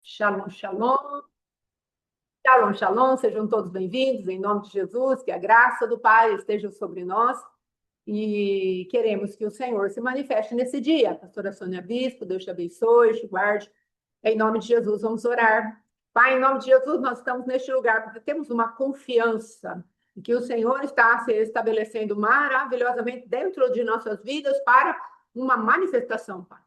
Shalom, shalom. Shalom, shalom. Sejam todos bem-vindos, em nome de Jesus, que a graça do Pai esteja sobre nós. E queremos que o Senhor se manifeste nesse dia. Pastora Sônia Bispo, Deus te abençoe, te guarde. Em nome de Jesus, vamos orar. Pai, em nome de Jesus, nós estamos neste lugar porque temos uma confiança de que o Senhor está se estabelecendo maravilhosamente dentro de nossas vidas para uma manifestação, Pai,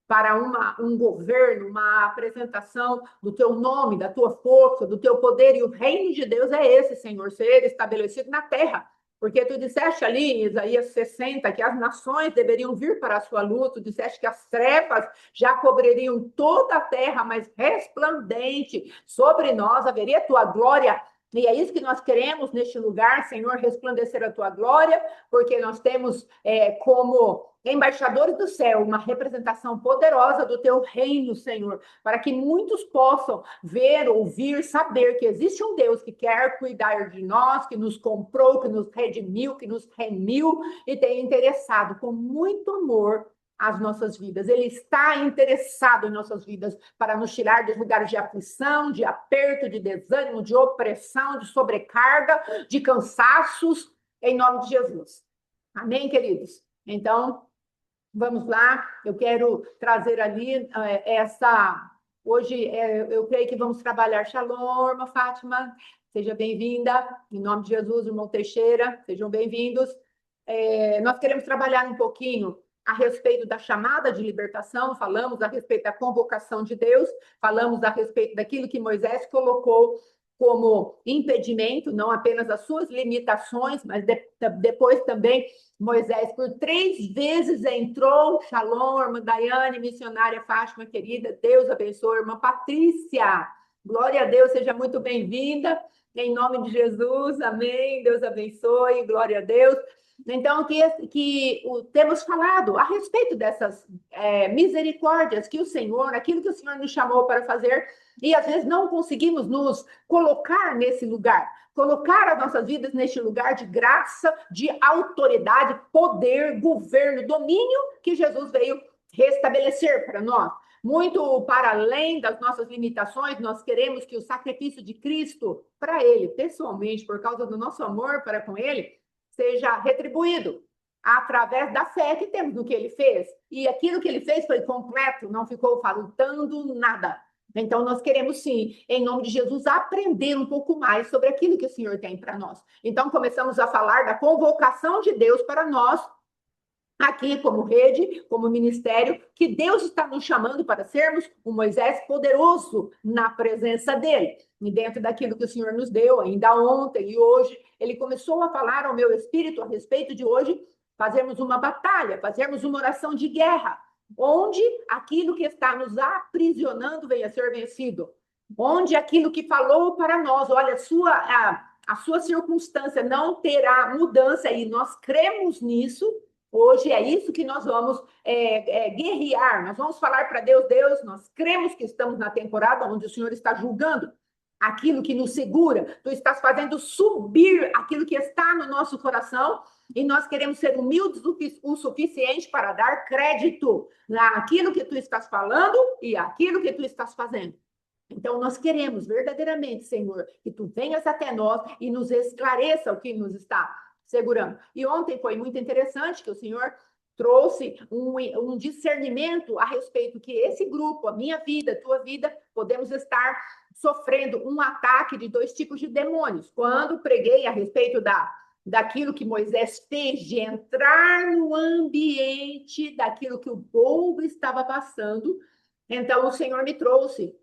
para um governo, uma apresentação do teu nome, da tua força, do teu poder. E o reino de Deus é esse, Senhor, ser estabelecido na terra. Porque tu disseste ali em Isaías 60 que as nações deveriam vir para a sua luz, tu disseste que as trevas já cobririam toda a terra, mas resplandente sobre nós haveria a tua glória. E é isso que nós queremos neste lugar, Senhor, resplandecer a tua glória, porque nós temos como embaixadores do céu uma representação poderosa do teu reino, Senhor, para que muitos possam ver, ouvir, saber que existe um Deus que quer cuidar de nós, que nos comprou, que nos redimiu, que nos remiu e tem interessado com muito amor as nossas vidas. Ele está interessado em nossas vidas para nos tirar dos lugares de aflição, de aperto, de desânimo, de opressão, de sobrecarga, de cansaços, em nome de Jesus. Amém, queridos? Então, vamos lá. Eu quero trazer ali Hoje, eu creio que vamos trabalhar Shalom, irmã Fátima. Seja bem-vinda. Em nome de Jesus, irmão Teixeira, sejam bem-vindos. Nós queremos trabalhar um pouquinho a respeito da chamada de libertação, falamos a respeito da convocação de Deus, falamos a respeito daquilo que Moisés colocou como impedimento, não apenas as suas limitações, mas depois também Moisés por 3 vezes entrou. Shalom, irmã Daiane, missionária Fátima, querida, Deus abençoe, irmã Patrícia, glória a Deus, seja muito bem-vinda, em nome de Jesus, amém, Deus abençoe, glória a Deus. Então, temos falado a respeito dessas misericórdias que o Senhor, aquilo que o Senhor nos chamou para fazer, e às vezes não conseguimos nos colocar nesse lugar, colocar as nossas vidas neste lugar de graça, de autoridade, poder, governo, domínio que Jesus veio restabelecer para nós. Muito para além das nossas limitações, nós queremos que o sacrifício de Cristo para Ele, pessoalmente, por causa do nosso amor para com Ele, seja retribuído através da fé que temos no que Ele fez. E aquilo que Ele fez foi completo, não ficou faltando nada. Então, nós queremos, sim, em nome de Jesus, aprender um pouco mais sobre aquilo que o Senhor tem para nós. Então, começamos a falar da convocação de Deus para nós, aqui como rede, como ministério, que Deus está nos chamando para sermos um Moisés poderoso na presença dele. E dentro daquilo que o Senhor nos deu, ainda ontem e hoje, ele começou a falar ao meu espírito a respeito de hoje fazermos uma batalha, fazermos uma oração de guerra, onde aquilo que está nos aprisionando venha a ser vencido, onde aquilo que falou para nós, olha, a sua circunstância não terá mudança, e nós cremos nisso. Hoje é isso que nós vamos guerrear, nós vamos falar para Deus, Deus, nós cremos que estamos na temporada onde o Senhor está julgando aquilo que nos segura, tu estás fazendo subir aquilo que está no nosso coração, e nós queremos ser humildes o suficiente para dar crédito naquilo que tu estás falando e aquilo que tu estás fazendo. Então, nós queremos verdadeiramente, Senhor, que tu venhas até nós e nos esclareça o que nos está segurando. E ontem foi muito interessante que o Senhor trouxe um discernimento a respeito que esse grupo, a minha vida, a tua vida, podemos estar sofrendo um ataque de 2 tipos de demônios. Quando preguei a respeito daquilo que Moisés fez, de entrar no ambiente daquilo que o povo estava passando, então o Senhor me trouxe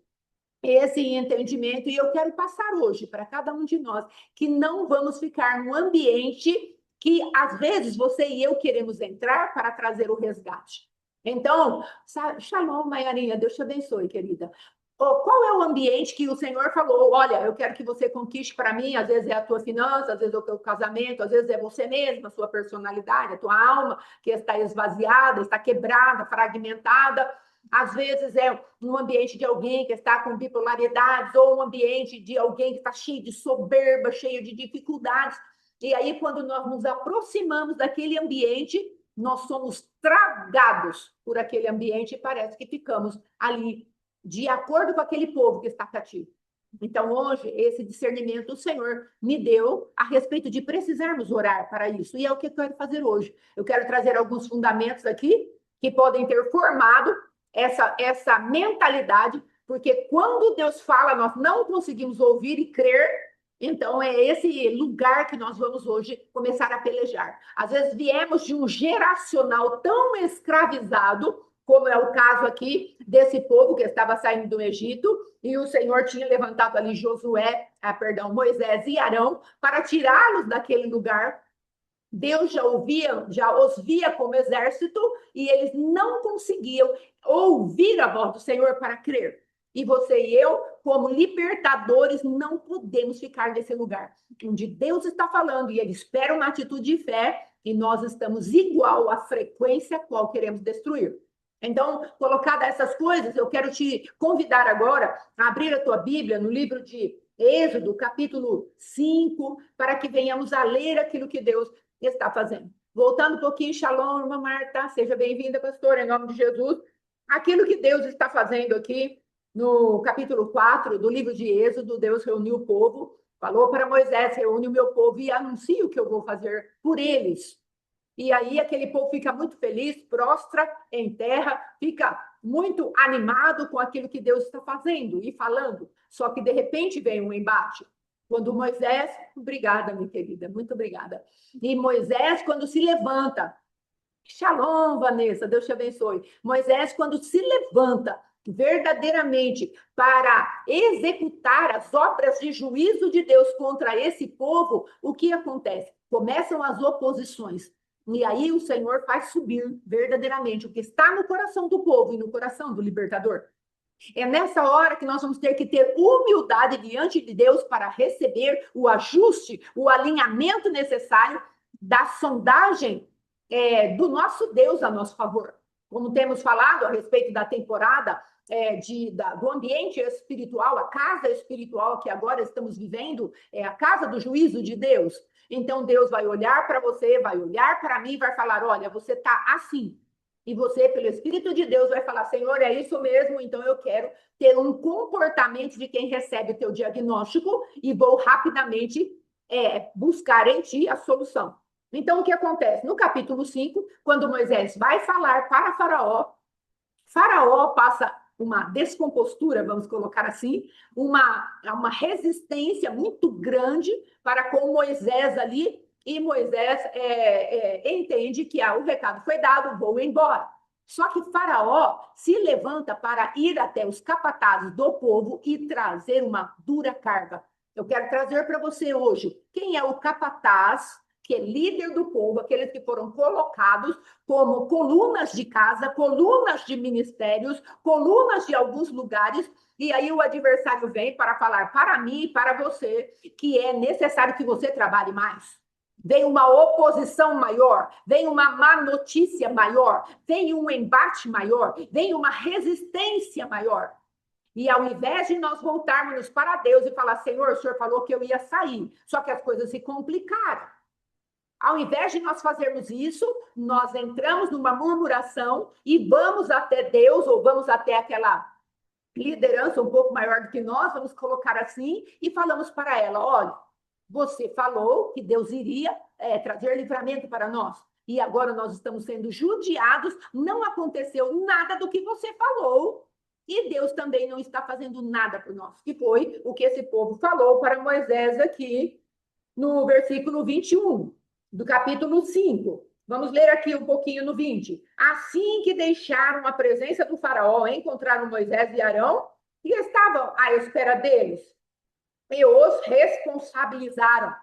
esse entendimento, e eu quero passar hoje para cada um de nós que não vamos ficar num ambiente que às vezes você e eu queremos entrar para trazer o resgate. Então, Shalom, Maiarinha, Deus te abençoe, querida. Qual é o ambiente que o Senhor falou? Olha, eu quero que você conquiste para mim, às vezes é a tua finança, às vezes é o teu casamento, às vezes é você mesma, a sua personalidade, a tua alma que está esvaziada, está quebrada, fragmentada. Às vezes é um ambiente de alguém que está com bipolaridades, ou um ambiente de alguém que está cheio de soberba, cheio de dificuldades. E aí, quando nós nos aproximamos daquele ambiente, nós somos tragados por aquele ambiente e parece que ficamos ali de acordo com aquele povo que está cativo. Então, hoje, esse discernimento o Senhor me deu a respeito de precisarmos orar para isso. E é o que eu quero fazer hoje. Eu quero trazer alguns fundamentos aqui que podem ter formado essa mentalidade, porque quando Deus fala, nós não conseguimos ouvir e crer. Então, é esse lugar que nós vamos hoje começar a pelejar. Às vezes, viemos de um geracional tão escravizado, como é o caso aqui desse povo que estava saindo do Egito, e o Senhor tinha levantado ali Moisés e Arão para tirá-los daquele lugar. Deus já os via como exército, e eles não conseguiam ouvir a voz do Senhor para crer. E você e eu, como libertadores, não podemos ficar nesse lugar onde Deus está falando e Ele espera uma atitude de fé, e nós estamos igual à frequência qual queremos destruir. Então, colocadas essas coisas, eu quero te convidar agora a abrir a tua Bíblia no livro de Êxodo, capítulo 5, para que venhamos a ler aquilo que Deus está fazendo. Voltando um pouquinho, shalom, irmã Marta, seja bem-vinda, pastora, em nome de Jesus. Aquilo que Deus está fazendo aqui no capítulo 4 do livro de Êxodo, Deus reuniu o povo, falou para Moisés, reúne o meu povo e anuncia o que eu vou fazer por eles. E aí aquele povo fica muito feliz, prostra em terra, fica muito animado com aquilo que Deus está fazendo e falando. Só que, de repente, vem um embate. Quando Moisés... Obrigada, minha querida, muito obrigada. E Moisés, quando se levanta... Shalom, Vanessa, Deus te abençoe. Moisés, quando se levanta verdadeiramente para executar as obras de juízo de Deus contra esse povo, o que acontece? Começam as oposições. E aí o Senhor faz subir verdadeiramente o que está no coração do povo e no coração do libertador. É nessa hora que nós vamos ter que ter humildade diante de Deus para receber o ajuste, o alinhamento necessário da sondagem do nosso Deus a nosso favor. Como temos falado a respeito da temporada do ambiente espiritual, a casa espiritual que agora estamos vivendo, é a casa do juízo de Deus. Então, Deus vai olhar para você, vai olhar para mim e vai falar, olha, você está assim. E você, pelo Espírito de Deus, vai falar, Senhor, é isso mesmo, então eu quero ter um comportamento de quem recebe o teu diagnóstico e vou rapidamente buscar em ti a solução. Então, o que acontece? No capítulo 5, quando Moisés vai falar para Faraó, Faraó passa uma descompostura, vamos colocar assim, uma resistência muito grande para com Moisés ali, e Moisés entende que o recado foi dado, vou embora. Só que Faraó se levanta para ir até os capatazes do povo e trazer uma dura carga. Eu quero trazer para você hoje quem é o capataz, que é líder do povo, aqueles que foram colocados como colunas de casa, colunas de ministérios, colunas de alguns lugares, e aí o adversário vem para falar para mim e para você que é necessário que você trabalhe mais. Vem uma oposição maior, vem uma má notícia maior, vem um embate maior, vem uma resistência maior. E ao invés de nós voltarmos para Deus e falar, Senhor, o Senhor falou que eu ia sair, só que as coisas se complicaram. Ao invés de nós fazermos isso, nós entramos numa murmuração e vamos até Deus, ou vamos até aquela liderança um pouco maior do que nós, vamos colocar assim, e falamos para ela, olha, você falou que Deus iria trazer livramento para nós, e agora nós estamos sendo judiados, não aconteceu nada do que você falou, e Deus também não está fazendo nada por nós, que foi o que esse povo falou para Moisés aqui, no versículo 21. Do capítulo 5. Vamos ler aqui um pouquinho no 20. Assim que deixaram a presença do faraó, encontraram Moisés e Arão e estavam à espera deles. E os responsabilizaram.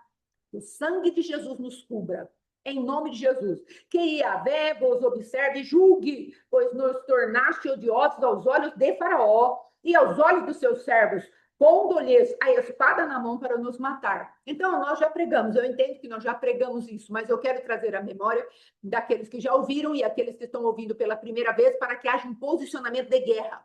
O sangue de Jesus nos cubra. Em nome de Jesus. Que Yahvé vos observe e julgue, pois nos tornaste odiosos aos olhos de faraó e aos olhos dos seus servos, pondo-lhes a espada na mão para nos matar. Então, nós já pregamos, eu entendo que nós já pregamos isso, mas eu quero trazer a memória daqueles que já ouviram e aqueles que estão ouvindo pela primeira vez para que haja um posicionamento de guerra.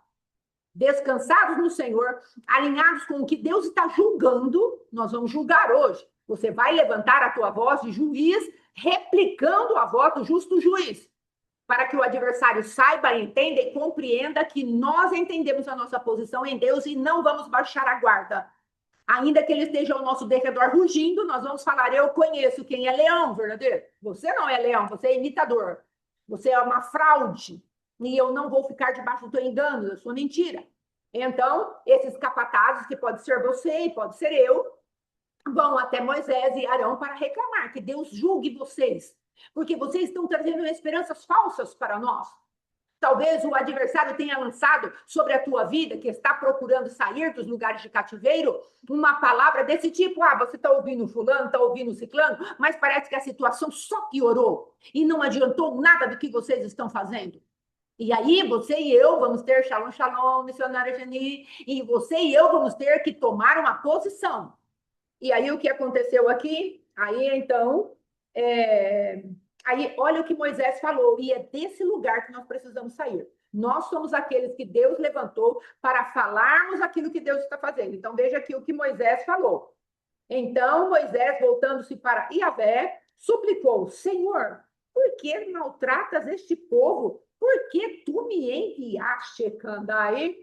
Descansados no Senhor, alinhados com o que Deus está julgando, nós vamos julgar hoje. Você vai levantar a tua voz de juiz, replicando a voz do justo juiz. para que o adversário saiba, entenda e compreenda que nós entendemos a nossa posição em Deus e não vamos baixar a guarda. Ainda que ele esteja ao nosso derredor rugindo, nós vamos falar, eu conheço quem é leão, verdadeiro. Você não é leão, você é imitador. Você é uma fraude. E eu não vou ficar debaixo do teu engano, da sua mentira. Então, esses capatazes, que pode ser você e pode ser eu, vão até Moisés e Arão para reclamar que Deus julgue vocês, porque vocês estão trazendo esperanças falsas para nós. Talvez o adversário tenha lançado sobre a tua vida, que está procurando sair dos lugares de cativeiro, uma palavra desse tipo, você está ouvindo fulano, está ouvindo ciclano, mas parece que a situação só piorou e não adiantou nada do que vocês estão fazendo. E aí, você e eu vamos ter, shalom, shalom, missionária Geni, e você e eu vamos ter que tomar uma posição. E aí, o que aconteceu aqui? Aí, então, aí, olha o que Moisés falou, e é desse lugar que nós precisamos sair. Nós somos aqueles que Deus levantou para falarmos aquilo que Deus está fazendo. Então, veja aqui o que Moisés falou. Então, Moisés, voltando-se para Yahvé, suplicou, Senhor, por que maltratas este povo? Por que tu me enviaste, Candai?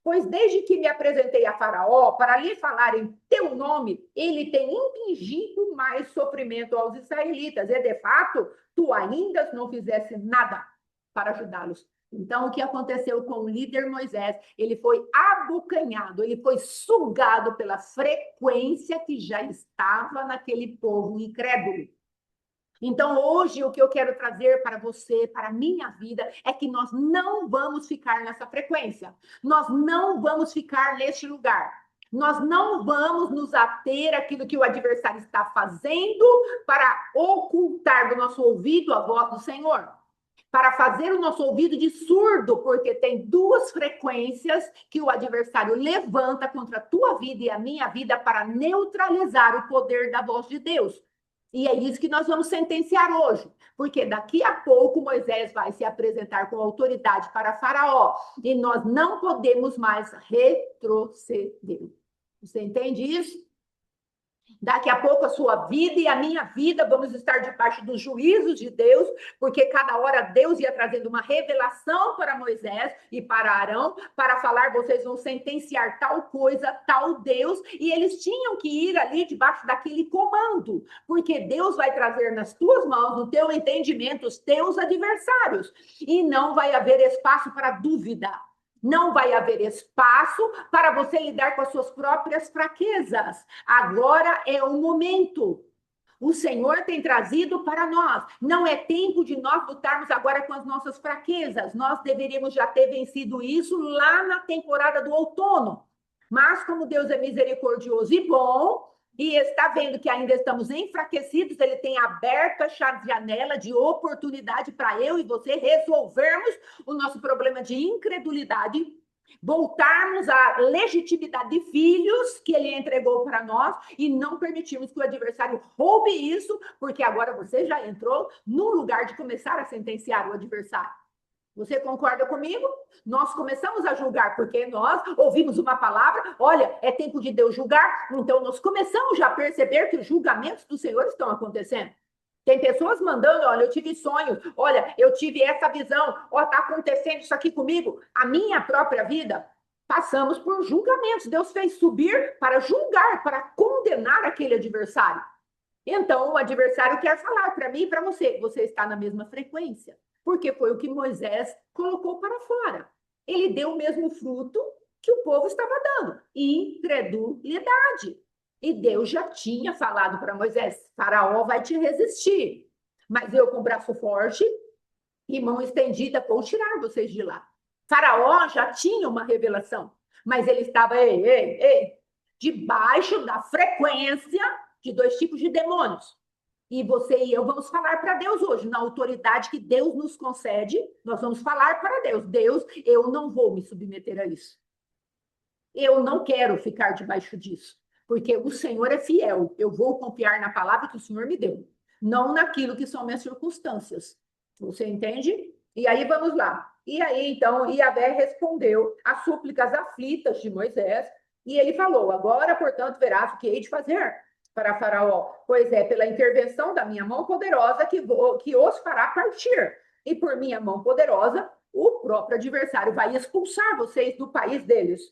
Pois desde que me apresentei a Faraó para lhe falar em teu nome, ele tem infligido mais sofrimento aos israelitas. E, de fato, tu ainda não fizesse nada para ajudá-los. Então, o que aconteceu com o líder Moisés? Ele foi abocanhado, ele foi sugado pela frequência que já estava naquele povo incrédulo. Então, hoje, o que eu quero trazer para você, para a minha vida, é que nós não vamos ficar nessa frequência. Nós não vamos ficar neste lugar. Nós não vamos nos ater àquilo que o adversário está fazendo para ocultar do nosso ouvido a voz do Senhor. Para fazer o nosso ouvido de surdo, porque tem duas frequências que o adversário levanta contra a tua vida e a minha vida para neutralizar o poder da voz de Deus. E é isso que nós vamos sentenciar hoje, porque daqui a pouco Moisés vai se apresentar com autoridade para Faraó e nós não podemos mais retroceder. Você entende isso? Daqui a pouco a sua vida e a minha vida vamos estar debaixo dos juízos de Deus, porque cada hora Deus ia trazendo uma revelação para Moisés e para Arão, para falar, vocês vão sentenciar tal coisa, tal Deus, e eles tinham que ir ali debaixo daquele comando, porque Deus vai trazer nas tuas mãos, no teu entendimento, os teus adversários, e não vai haver espaço para dúvida. Não vai haver espaço para você lidar com as suas próprias fraquezas. Agora é o momento. O Senhor tem trazido para nós. Não é tempo de nós lutarmos agora com as nossas fraquezas. Nós deveríamos já ter vencido isso lá na temporada do outono. Mas como Deus é misericordioso e bom, e está vendo que ainda estamos enfraquecidos, ele tem aberto a janela de oportunidade para eu e você resolvermos o nosso problema de incredulidade, voltarmos à legitimidade de filhos que ele entregou para nós e não permitirmos que o adversário roube isso, porque agora você já entrou no lugar de começar a sentenciar o adversário. Você concorda comigo? Nós começamos a julgar porque nós ouvimos uma palavra, olha, é tempo de Deus julgar, então nós começamos já a perceber que os julgamentos do Senhor estão acontecendo. Tem pessoas mandando, olha, eu tive sonhos, olha, eu tive essa visão, ó, tá acontecendo isso aqui comigo. A minha própria vida, passamos por julgamentos. Deus fez subir para julgar, para condenar aquele adversário. Então, o adversário quer falar para mim e para você, você está na mesma frequência. Porque foi o que Moisés colocou para fora. Ele deu o mesmo fruto que o povo estava dando, incredulidade. E Deus já tinha falado para Moisés, Faraó vai te resistir, mas eu com braço forte e mão estendida vou tirar vocês de lá. Faraó já tinha uma revelação, mas ele estava debaixo da frequência de dois tipos de demônios. E você e eu vamos falar para Deus hoje, na autoridade que Deus nos concede, nós vamos falar para Deus, Deus, eu não vou me submeter a isso. Eu não quero ficar debaixo disso, porque o Senhor é fiel, eu vou confiar na palavra que o Senhor me deu, não naquilo que são minhas circunstâncias. Você entende? E aí vamos lá. E aí, então, Yahvé respondeu às súplicas aflitas de Moisés, e ele falou, agora, portanto, verás o que hei de fazer para Faraó, pois é pela intervenção da minha mão poderosa que os fará partir. e por minha mão poderosa, o próprio adversário vai expulsar vocês do país deles.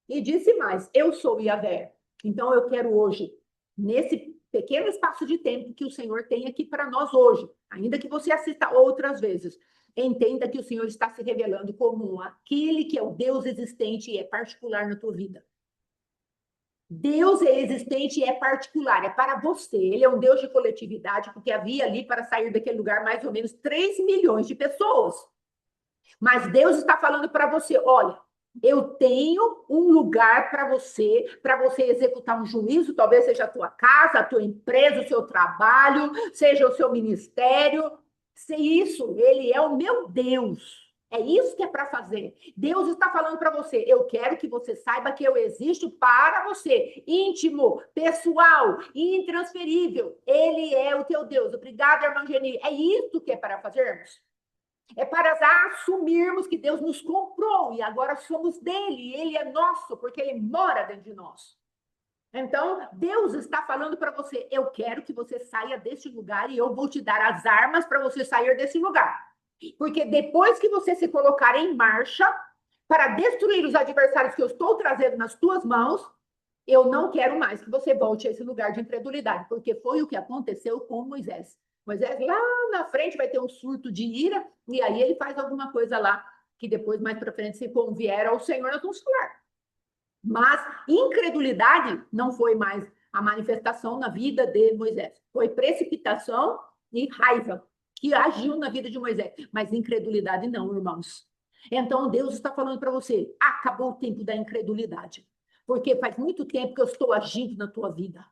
E disse mais: eu sou Yahvé. Então eu quero hoje, nesse pequeno espaço de tempo que o Senhor tem aqui para nós hoje, ainda que você assista outras vezes, entenda que o Senhor está se revelando como aquele que é o Deus existente e é particular na tua vida. Deus é existente e é particular, é para você. Ele é um Deus de coletividade, porque havia ali para sair daquele lugar mais ou menos 3 milhões de pessoas. Mas Deus está falando para você: olha, eu tenho um lugar para você executar um juízo, talvez seja a tua casa, a tua empresa, o seu trabalho, seja o seu ministério. Se isso, ele é o meu Deus. É isso que é para fazer. Deus está falando para você: eu quero que você saiba que eu existo para você. Íntimo, pessoal, intransferível. Ele é o teu Deus. Obrigada, irmã Geni. É isso que é para fazermos. É para assumirmos que Deus nos comprou e agora somos dele. Ele é nosso, porque ele mora dentro de nós. Então, Deus está falando para você: eu quero que você saia desse lugar e eu vou te dar as armas para você sair desse lugar. Porque depois que você se colocar em marcha para destruir os adversários que eu estou trazendo nas tuas mãos, eu não quero mais que você volte a esse lugar de incredulidade, porque foi o que aconteceu com Moisés. Moisés lá na frente vai ter um surto de ira, e aí ele faz alguma coisa lá, que depois, mais para frente, se convier ao Senhor, nós vamos falar. Mas incredulidade não foi mais a manifestação na vida de Moisés. Foi precipitação e raiva que agiu na vida de Moisés. Mas incredulidade não, irmãos. Então Deus está falando para você: acabou o tempo da incredulidade. Porque faz muito tempo que eu estou agindo na tua vida.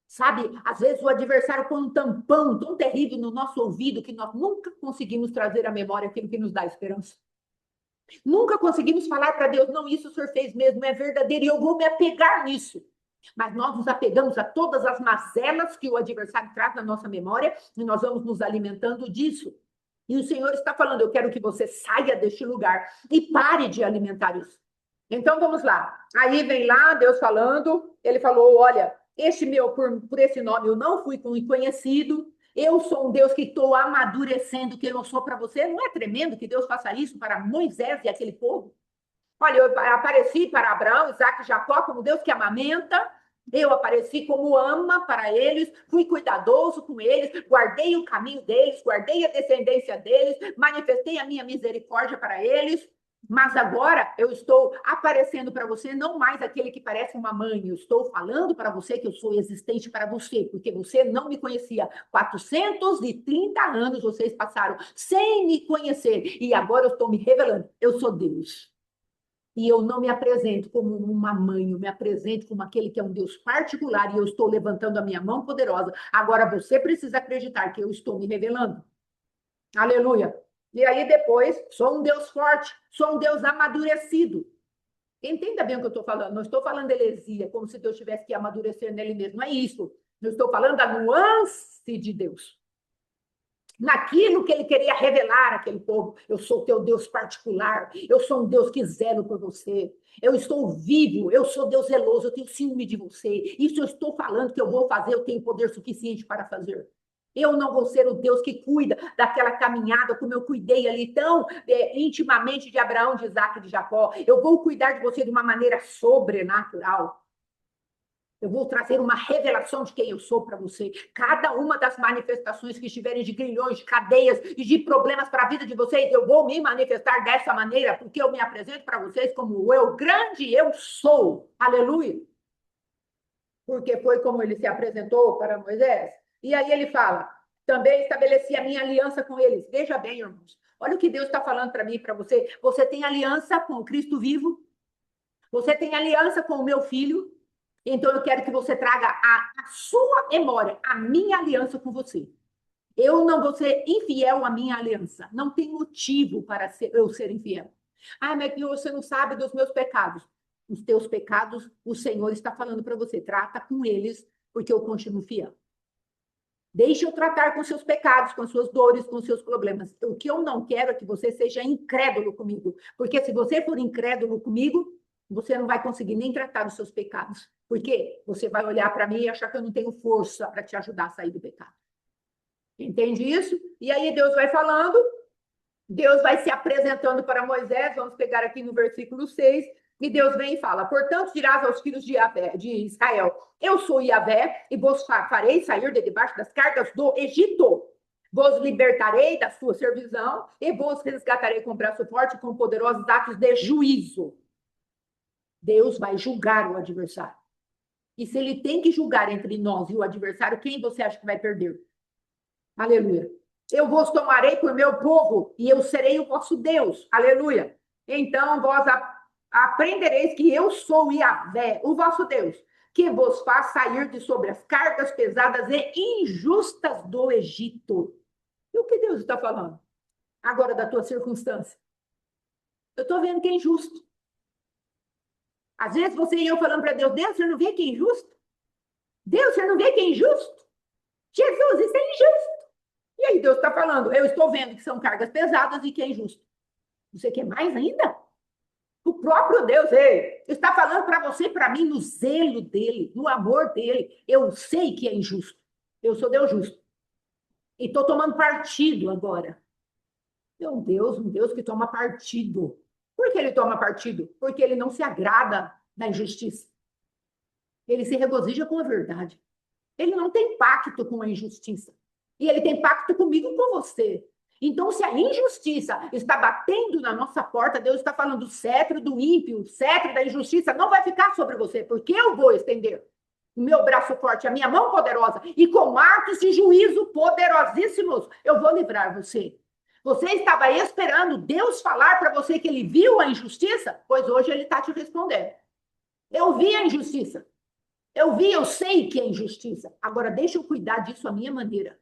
Sabe, às vezes o adversário põe um tampão tão terrível no nosso ouvido que nós nunca conseguimos trazer à memória aquilo que nos dá esperança. Nunca conseguimos falar para Deus: não, isso o Senhor fez mesmo, é verdadeiro, e eu vou me apegar nisso. Mas nós nos apegamos a todas as mazelas que o adversário traz na nossa memória e nós vamos nos alimentando disso. E o Senhor está falando: eu quero que você saia deste lugar e pare de alimentar isso. Então vamos lá. Aí vem lá Deus falando, ele falou: olha, este meu, por esse nome eu não fui conhecido, eu sou um Deus que estou amadurecendo quem eu sou para você. Não é tremendo que Deus faça isso para Moisés e aquele povo? Olha, eu apareci para Abraão, Isaac e Jacó como Deus que amamenta. Eu apareci como ama para eles, fui cuidadoso com eles, guardei o caminho deles, guardei a descendência deles, manifestei a minha misericórdia para eles. Mas agora eu estou aparecendo para você, não mais aquele que parece uma mãe. Eu estou falando para você que eu sou existente para você, porque você não me conhecia. 430 anos vocês passaram sem me conhecer. E agora eu estou me revelando. Eu sou Deus. E eu não me apresento como uma mãe, eu me apresento como aquele que é um Deus particular, e eu estou levantando a minha mão poderosa. Agora você precisa acreditar que eu estou me revelando. Aleluia. E aí depois, sou um Deus forte, sou um Deus amadurecido. Entenda bem o que eu estou falando. Não estou falando heresia, como se Deus tivesse que amadurecer nele mesmo. Não é isso. Eu estou falando da nuance de Deus. Naquilo que ele queria revelar àquele povo: eu sou teu Deus particular, eu sou um Deus que zelo por você, eu estou vivo, eu sou Deus zeloso, eu tenho ciúme de você. Isso eu estou falando que eu vou fazer, eu tenho poder suficiente para fazer. Eu não vou ser o Deus que cuida daquela caminhada como eu cuidei ali tão intimamente de Abraão, de Isaac e de Jacó. Eu vou cuidar de você de uma maneira sobrenatural. Eu vou trazer uma revelação de quem eu sou para você. Cada uma das manifestações que estiverem de grilhões, de cadeias e de problemas para a vida de vocês, eu vou me manifestar dessa maneira, porque eu me apresento para vocês como o eu grande eu sou. Aleluia. Porque foi como ele se apresentou para Moisés. E aí ele fala: também estabeleci a minha aliança com eles. Veja bem, irmãos. Olha o que Deus está falando para mim e para você. Você tem aliança com o Cristo vivo. Você tem aliança com o meu filho. Então, eu quero que você traga a sua memória, a minha aliança com você. Eu não vou ser infiel à minha aliança. Não tem motivo para eu ser infiel. Ah, mas você não sabe dos meus pecados. Os teus pecados, o Senhor está falando para você. Trata com eles, porque eu continuo fiel. Deixe eu tratar com seus pecados, com suas dores, com seus problemas. O que eu não quero é que você seja incrédulo comigo. Porque se você for incrédulo comigo, você não vai conseguir nem tratar dos seus pecados. Por quê? Você vai olhar para mim e achar que eu não tenho força para te ajudar a sair do pecado. Entende isso? E aí Deus vai falando, Deus vai se apresentando para Moisés, vamos pegar aqui no versículo 6, e Deus vem e fala: portanto, dirás aos filhos de Israel: eu sou Yahvé, e vos farei sair de debaixo das cargas do Egito. Vos libertarei da sua servidão, e vos resgatarei com braço forte, com poderosos atos de juízo. Deus vai julgar o adversário. E se ele tem que julgar entre nós e o adversário, quem você acha que vai perder? Aleluia. Eu vos tomarei por meu povo e eu serei o vosso Deus. Aleluia. Então vós aprendereis que eu sou Yahvé, o vosso Deus, que vos faz sair de sobre as cargas pesadas e injustas do Egito. E o que Deus está falando? Agora da tua circunstância. Eu estou vendo que é injusto. Às vezes você e eu falando para Deus: Deus, você não vê que é injusto? Deus, você não vê que é injusto? Jesus, isso é injusto. E aí Deus está falando: eu estou vendo que são cargas pesadas e que é injusto. Você quer mais ainda? O próprio Deus está falando para você e para mim no zelo dele, no amor dele. Eu sei que é injusto. Eu sou Deus justo. E estou tomando partido agora. É um Deus que toma partido. Por que ele toma partido? Porque ele não se agrada da injustiça. Ele se regozija com a verdade. Ele não tem pacto com a injustiça. E ele tem pacto comigo e com você. Então, se a injustiça está batendo na nossa porta, Deus está falando: o cetro do ímpio, o cetro da injustiça não vai ficar sobre você, porque eu vou estender o meu braço forte, a minha mão poderosa, e com atos de juízo poderosíssimos, eu vou livrar você. Você estava esperando Deus falar para você que ele viu a injustiça? Pois hoje ele está te respondendo. Eu vi a injustiça. Eu sei que é injustiça. Agora, deixa eu cuidar disso à minha maneira.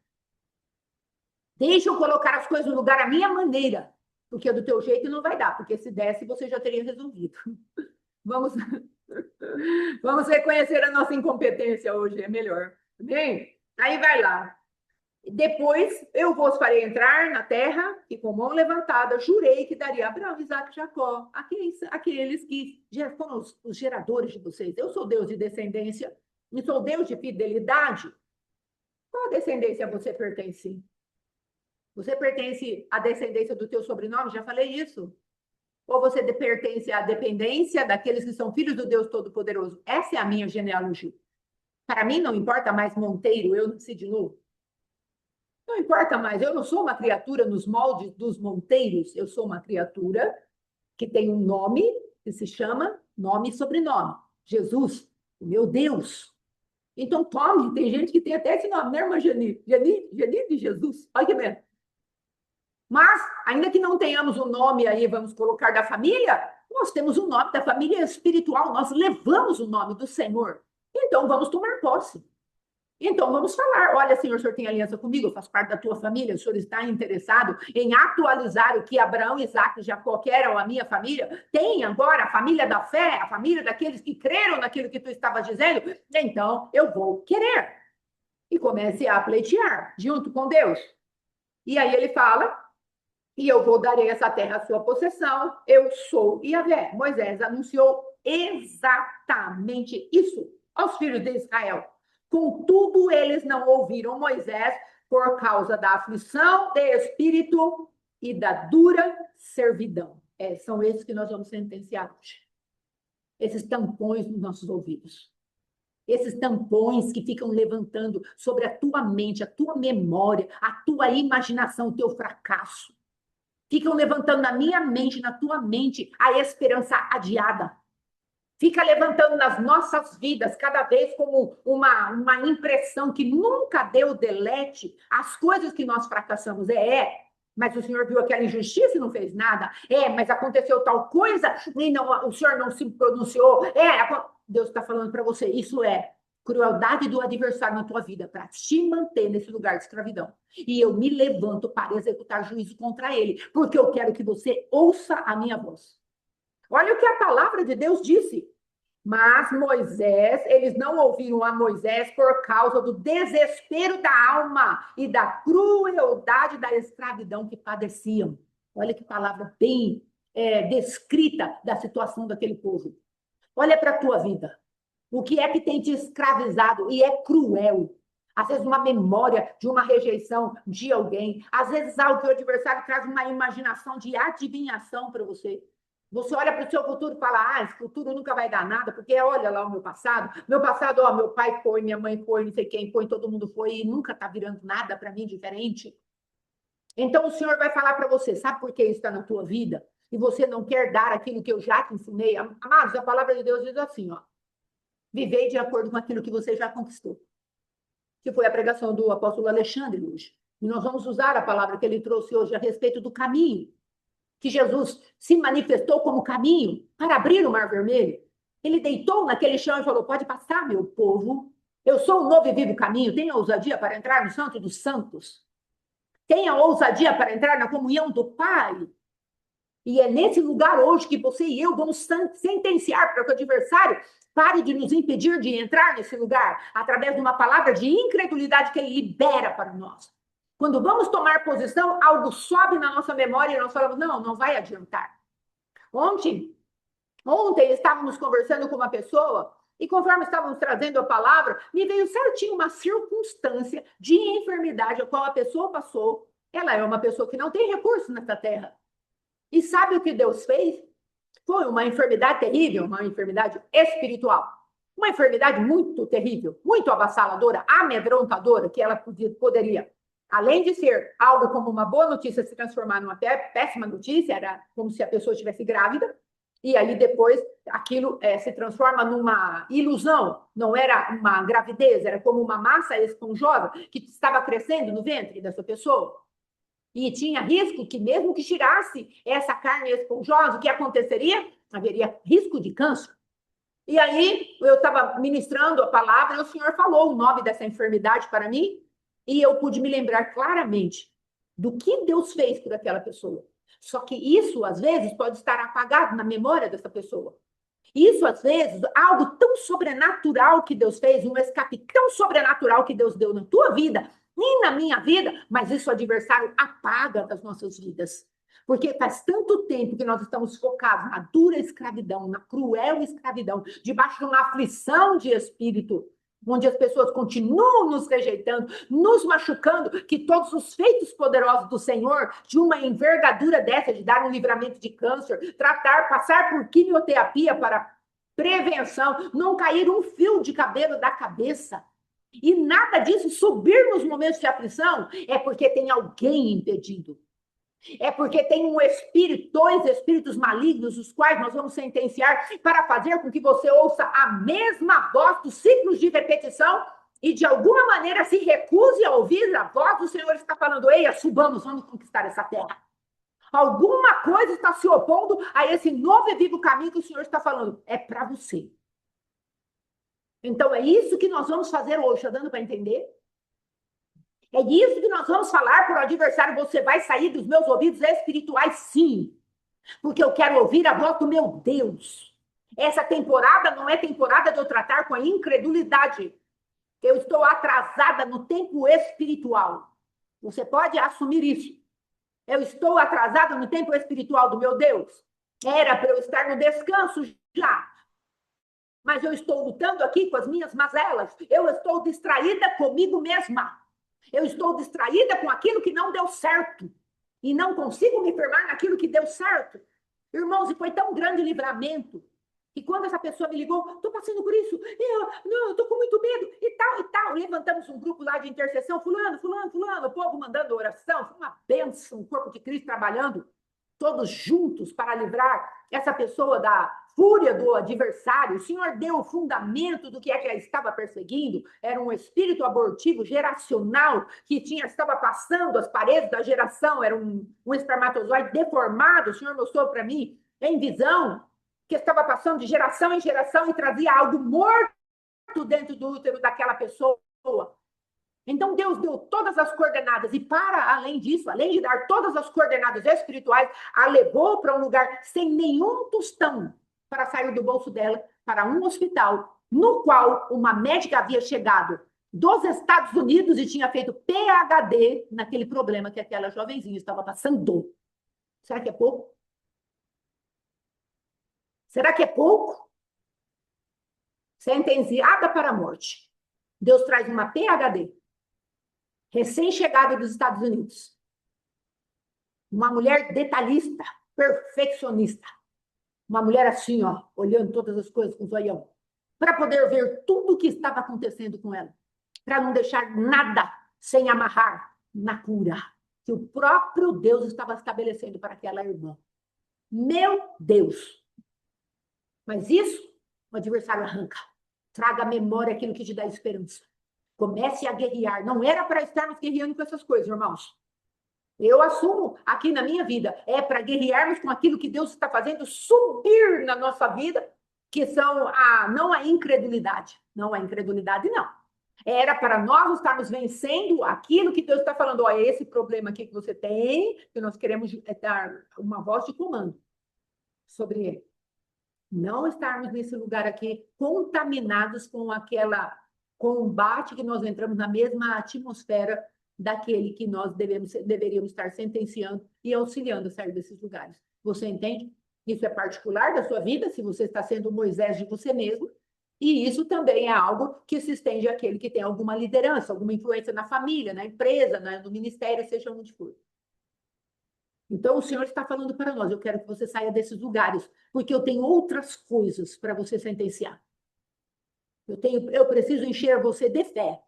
Deixa eu colocar as coisas no lugar à minha maneira. Porque do teu jeito não vai dar. Porque se desse, você já teria resolvido. Vamos, vamos reconhecer a nossa incompetência hoje. É melhor. Bem, aí vai lá. Depois eu vos farei entrar na terra e com mão levantada jurei que daria a Abraão, Isaac e Jacó, aqueles que foram os geradores de vocês. Eu sou Deus de descendência e sou Deus de fidelidade. Qual descendência você pertence? Você pertence à descendência do teu sobrenome? Já falei isso. Ou você pertence à dependência daqueles que são filhos do Deus Todo-Poderoso? Essa é a minha genealogia. Para mim não importa mais Monteiro, eu nasci de novo. Não importa mais, eu não sou uma criatura nos moldes dos monteiros, eu sou uma criatura que tem um nome que se chama nome e sobrenome. Jesus, o meu Deus. Então, tome, tem gente que tem até esse nome, né, irmã Geni? Geni de Jesus, olha que bem. Mas, ainda que não tenhamos o nome aí, vamos colocar da família, nós temos o nome da família espiritual, nós levamos o nome do Senhor. Então, vamos tomar posse. Então, vamos falar: olha, Senhor, o Senhor tem aliança comigo, eu faço parte da tua família, o Senhor está interessado em atualizar o que Abraão, Isaac e Jacó eram a minha família? Tem agora a família da fé, a família daqueles que creram naquilo que tu estavas dizendo? Então, eu vou querer. E comece a pleitear junto com Deus. E aí ele fala: e eu vou darei essa terra à sua possessão, eu sou Yahvé. Moisés anunciou exatamente isso aos filhos de Israel. Contudo, eles não ouviram Moisés por causa da aflição de espírito e da dura servidão. São esses que nós vamos sentenciar hoje. Esses tampões nos nossos ouvidos. Esses tampões que ficam levantando sobre a tua mente, a tua memória, a tua imaginação, o teu fracasso. Ficam levantando na minha mente, na tua mente, a esperança adiada. Fica levantando nas nossas vidas, cada vez como uma impressão que nunca deu delete, as coisas que nós fracassamos. Mas o Senhor viu aquela injustiça e não fez nada. Mas aconteceu tal coisa e não, o Senhor não se pronunciou. Deus está falando para você: isso é crueldade do adversário na tua vida para te manter nesse lugar de escravidão. E eu me levanto para executar juízo contra ele, porque eu quero que você ouça a minha voz. Olha o que a palavra de Deus disse. Mas Moisés, eles não ouviram a Moisés por causa do desespero da alma e da crueldade da escravidão que padeciam. Olha que palavra bem descrita da situação daquele povo. Olha para a tua vida. O que é que tem te escravizado? E é cruel. Às vezes uma memória de uma rejeição de alguém, às vezes algo que o adversário traz uma imaginação de adivinhação para você. Você olha para o seu futuro e fala, esse futuro nunca vai dar nada, porque olha lá o meu passado. Meu passado, meu pai foi, minha mãe foi, não sei quem foi, todo mundo foi, e nunca está virando nada para mim diferente. Então o Senhor vai falar para você, sabe por que isso está na tua vida? E você não quer dar aquilo que eu já te ensinei? Amados, a palavra de Deus diz assim, vivei de acordo com aquilo que você já conquistou. Que foi a pregação do apóstolo Alexandre hoje. E nós vamos usar a palavra que ele trouxe hoje a respeito do caminho. Que Jesus se manifestou como caminho para abrir o Mar Vermelho. Ele deitou naquele chão e falou, pode passar, meu povo. Eu sou o novo e vivo caminho. Tenha ousadia para entrar no Santo dos Santos. Tenha ousadia para entrar na comunhão do Pai. E é nesse lugar hoje que você e eu vamos sentenciar para que o adversário pare de nos impedir de entrar nesse lugar, através de uma palavra de incredulidade que ele libera para nós. Quando vamos tomar posição, algo sobe na nossa memória e nós falamos, não vai adiantar. Ontem estávamos conversando com uma pessoa e conforme estávamos trazendo a palavra, me veio certinho uma circunstância de enfermidade a qual a pessoa passou. Ela é uma pessoa que não tem recurso nessa terra. E sabe o que Deus fez? Foi uma enfermidade terrível, uma enfermidade espiritual. Uma enfermidade muito terrível, muito avassaladora, amedrontadora, que ela poderia, além de ser algo como uma boa notícia, se transformar numa péssima notícia, era como se a pessoa estivesse grávida, e aí depois aquilo se transforma numa ilusão, não era uma gravidez, era como uma massa esponjosa que estava crescendo no ventre dessa pessoa. E tinha risco que, mesmo que tirasse essa carne esponjosa, o que aconteceria? Haveria risco de câncer. E aí, eu estava ministrando a palavra e o Senhor falou o nome dessa enfermidade para mim, e eu pude me lembrar claramente do que Deus fez por aquela pessoa. Só que isso, às vezes, pode estar apagado na memória dessa pessoa. Isso, às vezes, algo tão sobrenatural que Deus fez, um escape tão sobrenatural que Deus deu na tua vida e na minha vida, mas isso o adversário apaga das nossas vidas. Porque faz tanto tempo que nós estamos focados na dura escravidão, na cruel escravidão, debaixo de uma aflição de espírito, onde as pessoas continuam nos rejeitando, nos machucando, que todos os feitos poderosos do Senhor, de uma envergadura dessa, de dar um livramento de câncer, passar por quimioterapia para prevenção, não cair um fio de cabelo da cabeça, e nada disso subir nos momentos de aflição, é porque tem alguém impedindo. É porque tem um espírito, dois espíritos malignos, os quais nós vamos sentenciar para fazer com que você ouça a mesma voz dos ciclos de repetição e de alguma maneira se recuse a ouvir a voz do Senhor que está falando, ei, subamos, vamos conquistar essa terra. Alguma coisa está se opondo a esse novo e vivo caminho que o Senhor está falando. É para você. Então é isso que nós vamos fazer hoje, está dando para entender? É isso que nós vamos falar para o adversário. Você vai sair dos meus ouvidos espirituais, sim. Porque eu quero ouvir a voz do meu Deus. Essa temporada não é temporada de eu tratar com a incredulidade. Eu estou atrasada no tempo espiritual. Você pode assumir isso. Eu estou atrasada no tempo espiritual do meu Deus. Era para eu estar no descanso já. Mas eu estou lutando aqui com as minhas mazelas. Eu estou distraída comigo mesma. Eu estou distraída com aquilo que não deu certo. E não consigo me firmar naquilo que deu certo. Irmãos, e foi tão grande o livramento. E quando essa pessoa me ligou, estou passando por isso. Eu estou com muito medo. E tal, e tal. Levantamos um grupo lá de intercessão. Fulano. O povo mandando oração. Foi uma bênção. O corpo de Cristo trabalhando. Todos juntos para livrar essa pessoa da fúria do adversário. O Senhor deu o fundamento do que é que ela estava perseguindo. Era um espírito abortivo geracional que estava passando as paredes da geração. Era um espermatozoide deformado. O Senhor mostrou para mim, em visão, que estava passando de geração em geração e trazia algo morto dentro do útero daquela pessoa. Então, Deus deu todas as coordenadas e, para além disso, além de dar todas as coordenadas espirituais, a levou para um lugar sem nenhum tostão para sair do bolso dela para um hospital, no qual uma médica havia chegado dos Estados Unidos e tinha feito PhD naquele problema que aquela jovenzinha estava passando. Será que é pouco? Será que é pouco? Sentenciada para a morte. Deus traz uma PhD recém-chegada dos Estados Unidos. Uma mulher detalhista, perfeccionista. Uma mulher assim, ó, olhando todas as coisas com o zoião, para poder ver tudo o que estava acontecendo com ela, para não deixar nada sem amarrar na cura que o próprio Deus estava estabelecendo para aquela irmã. Meu Deus! Mas isso o adversário arranca. Traga à memória aquilo que te dá esperança. Comece a guerrear. Não era para estarmos guerreando com essas coisas, irmãos. Eu assumo aqui na minha vida, é para guerrearmos com aquilo que Deus está fazendo subir na nossa vida, que são não a incredulidade. Não a incredulidade, não. Era para nós estarmos vencendo aquilo que Deus está falando. Ó, esse problema aqui que você tem, que nós queremos dar uma voz de comando sobre ele. Não estarmos nesse lugar aqui contaminados com aquela combate que nós entramos na mesma atmosfera daquele que nós deveríamos estar sentenciando e auxiliando a sair desses lugares. Você entende? Isso é particular da sua vida, se você está sendo o Moisés de você mesmo, e isso também é algo que se estende àquele que tem alguma liderança, alguma influência na família, na empresa, no ministério, seja onde for. Então, o Senhor está falando para nós, eu quero que você saia desses lugares, porque eu tenho outras coisas para você sentenciar. Eu preciso encher você de fé,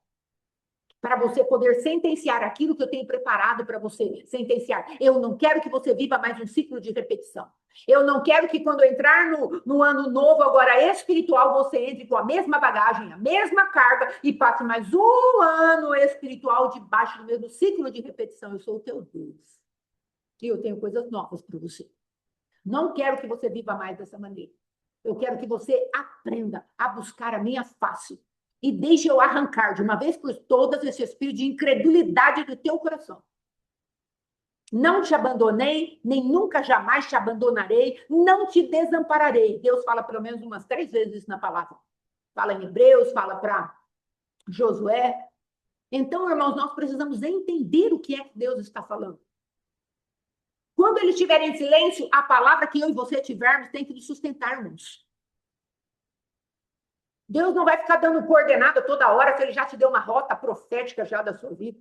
para você poder sentenciar aquilo que eu tenho preparado para você sentenciar. Eu não quero que você viva mais um ciclo de repetição. Eu não quero que quando entrar no ano novo, agora espiritual, você entre com a mesma bagagem, a mesma carga e passe mais um ano espiritual debaixo do mesmo ciclo de repetição. Eu sou o teu Deus. E eu tenho coisas novas para você. Não quero que você viva mais dessa maneira. Eu quero que você aprenda a buscar a minha face e deixe eu arrancar de uma vez por todas esse espírito de incredulidade do teu coração. Não te abandonei, nem nunca jamais te abandonarei, não te desampararei. Deus fala pelo menos umas 3 vezes isso na palavra. Fala em Hebreus, fala para Josué. Então, irmãos, nós precisamos entender o que é que Deus está falando. Quando eles estiverem em silêncio, a palavra que eu e você tivermos tem que nos sustentar, irmãos. Deus não vai ficar dando coordenada toda hora se ele já te deu uma rota profética já da sua vida.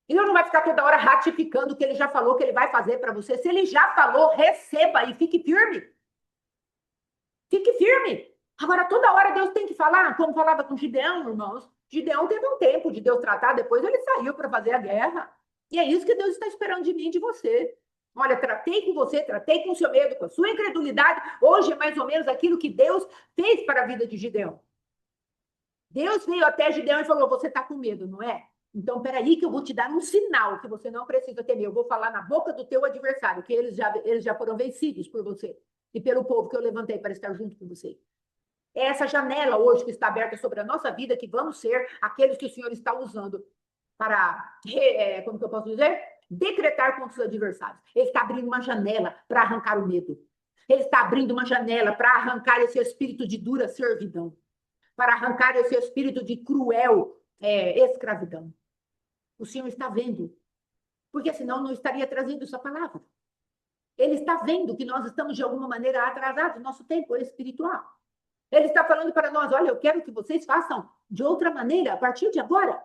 E Deus não vai ficar toda hora ratificando o que ele já falou que ele vai fazer para você. Se ele já falou, receba e fique firme. Fique firme. Agora, toda hora Deus tem que falar, como falava com Gideão, irmãos. Gideão teve um tempo de Deus tratar, depois ele saiu para fazer a guerra. E é isso que Deus está esperando de mim e de você. Olha, tratei com você, tratei com o seu medo, com a sua incredulidade. Hoje é mais ou menos aquilo que Deus fez para a vida de Gideão. Deus veio até Gideão e falou, você está com medo, não é? Então, peraí que eu vou te dar um sinal que você não precisa temer. Eu vou falar na boca do teu adversário, que eles já foram vencidos por você e pelo povo que eu levantei para estar junto com você. É essa janela hoje que está aberta sobre a nossa vida que vamos ser aqueles que o Senhor está usando para, como que eu posso dizer? Decretar contra os adversários. Ele está abrindo uma janela para arrancar o medo. Ele está abrindo uma janela para arrancar esse espírito de dura servidão, para arrancar esse espírito de cruel escravidão. O Senhor está vendo, porque senão não estaria trazendo essa palavra. Ele está vendo que nós estamos de alguma maneira atrasados, nosso tempo espiritual. Ele está falando para nós, olha, eu quero que vocês façam de outra maneira a partir de agora.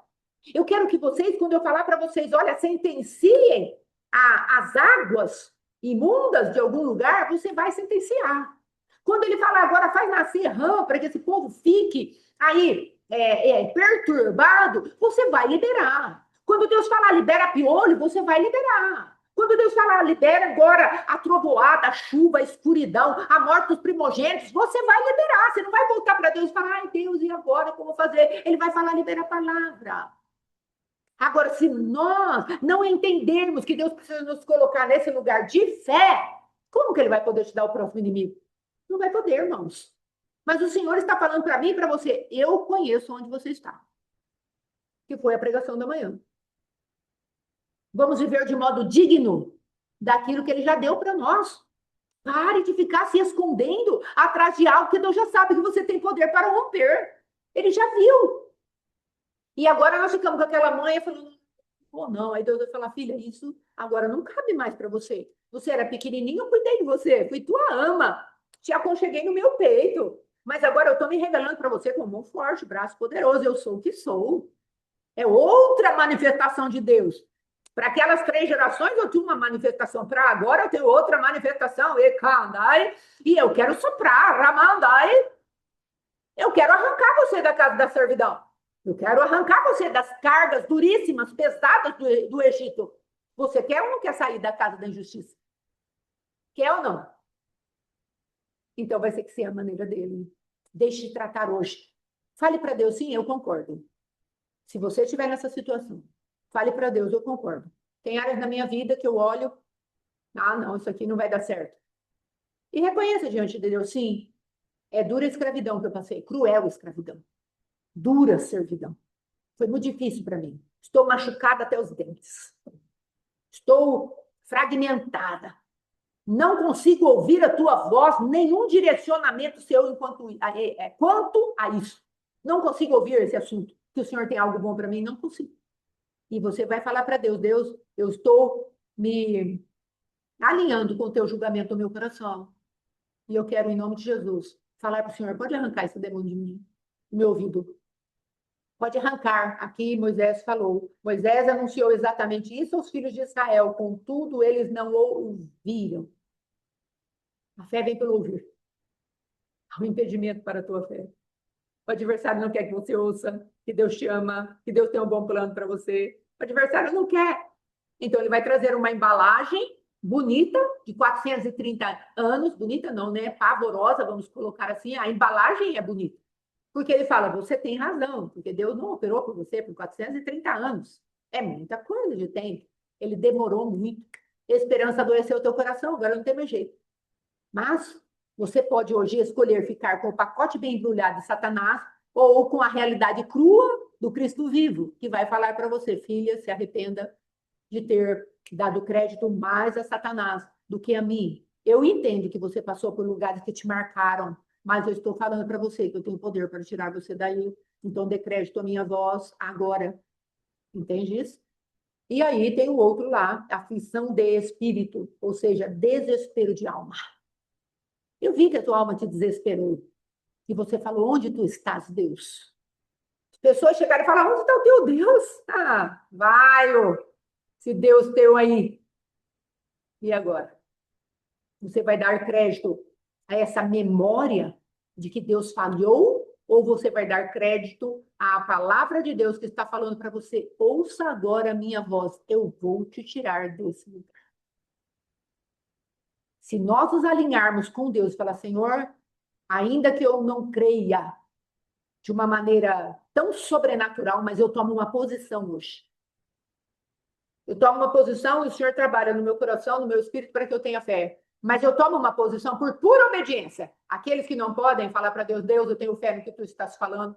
Eu quero que vocês, quando eu falar para vocês, olha, sentenciem as águas imundas de algum lugar, você vai sentenciar. Quando ele fala agora, faz nascer rã para que esse povo fique aí perturbado, você vai liberar. Quando Deus falar libera piolho, você vai liberar. Quando Deus falar libera agora a trovoada, a chuva, a escuridão, a morte dos primogênitos, você vai liberar. Você não vai voltar para Deus e falar, ai Deus, e agora como vou fazer? Ele vai falar, libera a palavra. Agora, se nós não entendermos que Deus precisa nos colocar nesse lugar de fé, como que ele vai poder te dar o próximo inimigo? Não vai poder, irmãos. Mas o Senhor está falando para mim e para você, eu conheço onde você está. Que foi a pregação da manhã. Vamos viver de modo digno daquilo que ele já deu para nós. Pare de ficar se escondendo atrás de algo que Deus já sabe que você tem poder para romper. Ele já viu. E agora nós ficamos com aquela mãe falando, pô, não. Aí Deus vai falar, filha, isso agora não cabe mais para você. Você era pequenininho, eu cuidei de você. Fui tua ama. Te aconcheguei no meu peito. Mas agora eu estou me revelando para você como um forte, braço poderoso. Eu sou o que sou. É outra manifestação de Deus. Para aquelas 3 gerações eu tinha uma manifestação, para agora eu tenho outra manifestação, e eu quero soprar, ramandai, eu quero arrancar você da casa da servidão. Eu quero arrancar você das cargas duríssimas, pesadas do Egito. Você quer ou não quer sair da casa da injustiça? Quer ou não? Então vai ser que ser a maneira dele. Deixe de tratar hoje. Fale para Deus, sim, eu concordo. Se você estiver nessa situação, fale para Deus, eu concordo. Tem áreas na minha vida que eu olho, não, isso aqui não vai dar certo. E reconheça diante de Deus, sim, é dura a escravidão que eu passei, cruel escravidão, dura servidão. Foi muito difícil para mim. Estou machucada até os dentes. Estou fragmentada. Não consigo ouvir a tua voz, nenhum direcionamento seu quanto a isso. Não consigo ouvir esse assunto. Que o Senhor tem algo bom para mim, não consigo. E você vai falar para Deus, Deus, eu estou me alinhando com o teu julgamento no meu coração. E eu quero, em nome de Jesus, falar para o Senhor, pode arrancar esse demônio de mim, do meu ouvido. Pode arrancar. Aqui Moisés falou. Moisés anunciou exatamente isso aos filhos de Israel, contudo, eles não ouviram. A fé vem pelo ouvir. Há um impedimento para a tua fé. O adversário não quer que você ouça, que Deus te ama, que Deus tem um bom plano para você. O adversário não quer. Então, ele vai trazer uma embalagem bonita, de 430 anos, bonita não, né? Pavorosa, vamos colocar assim. A embalagem é bonita. Porque ele fala, você tem razão, porque Deus não operou por você por 430 anos. É muita coisa de tempo. Ele demorou muito. A esperança adoeceu o teu coração, agora não tem mais jeito. Mas você pode hoje escolher ficar com o pacote bem embrulhado de Satanás ou com a realidade crua do Cristo vivo, que vai falar para você, filha, se arrependa de ter dado crédito mais a Satanás do que a mim. Eu entendo que você passou por lugares que te marcaram, mas eu estou falando para você que eu tenho poder para tirar você daí. Então, dê crédito à minha voz agora. Entende isso? E aí tem o outro lá, aflição de espírito, ou seja, desespero de alma. Eu vi que a tua alma te desesperou. E você falou, onde tu estás, Deus? As pessoas chegaram e falaram, onde está o teu Deus? Vai, esse Deus teu aí. E agora? Você vai dar crédito a essa memória de que Deus falhou? Ou você vai dar crédito à palavra de Deus que está falando para você, ouça agora a minha voz, eu vou te tirar desse lugar. Se nós nos alinharmos com Deus e falar, Senhor, ainda que eu não creia de uma maneira tão sobrenatural, mas eu tomo uma posição hoje. Eu tomo uma posição e o Senhor trabalha no meu coração, no meu espírito, para que eu tenha fé. Mas eu tomo uma posição por pura obediência. Aqueles que não podem falar para Deus, Deus, eu tenho fé no que tu estás falando.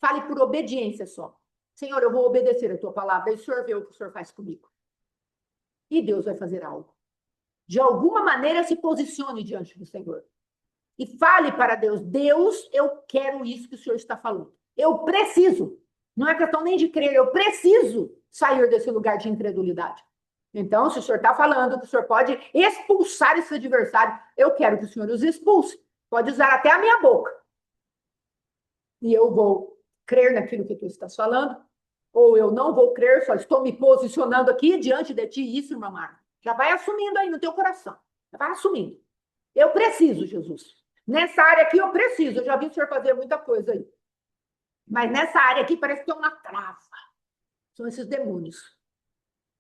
Fale por obediência só. Senhor, eu vou obedecer a tua palavra e o Senhor vê o que o Senhor faz comigo. E Deus vai fazer algo. De alguma maneira, se posicione diante do Senhor. E fale para Deus, Deus, eu quero isso que o Senhor está falando. Eu preciso. Não é questão nem de crer, eu preciso sair desse lugar de incredulidade. Então, se o Senhor está falando que o Senhor pode expulsar esse adversário, eu quero que o Senhor os expulse. Pode usar até a minha boca. E eu vou crer naquilo que tu estás falando, ou eu não vou crer, só estou me posicionando aqui diante de ti. Isso, irmã Marta, já vai assumindo aí no teu coração. Já vai assumindo. Eu preciso, Jesus. Nessa área aqui eu preciso. Eu já vi o Senhor fazer muita coisa aí. Mas nessa área aqui parece que tem uma trava. São esses demônios.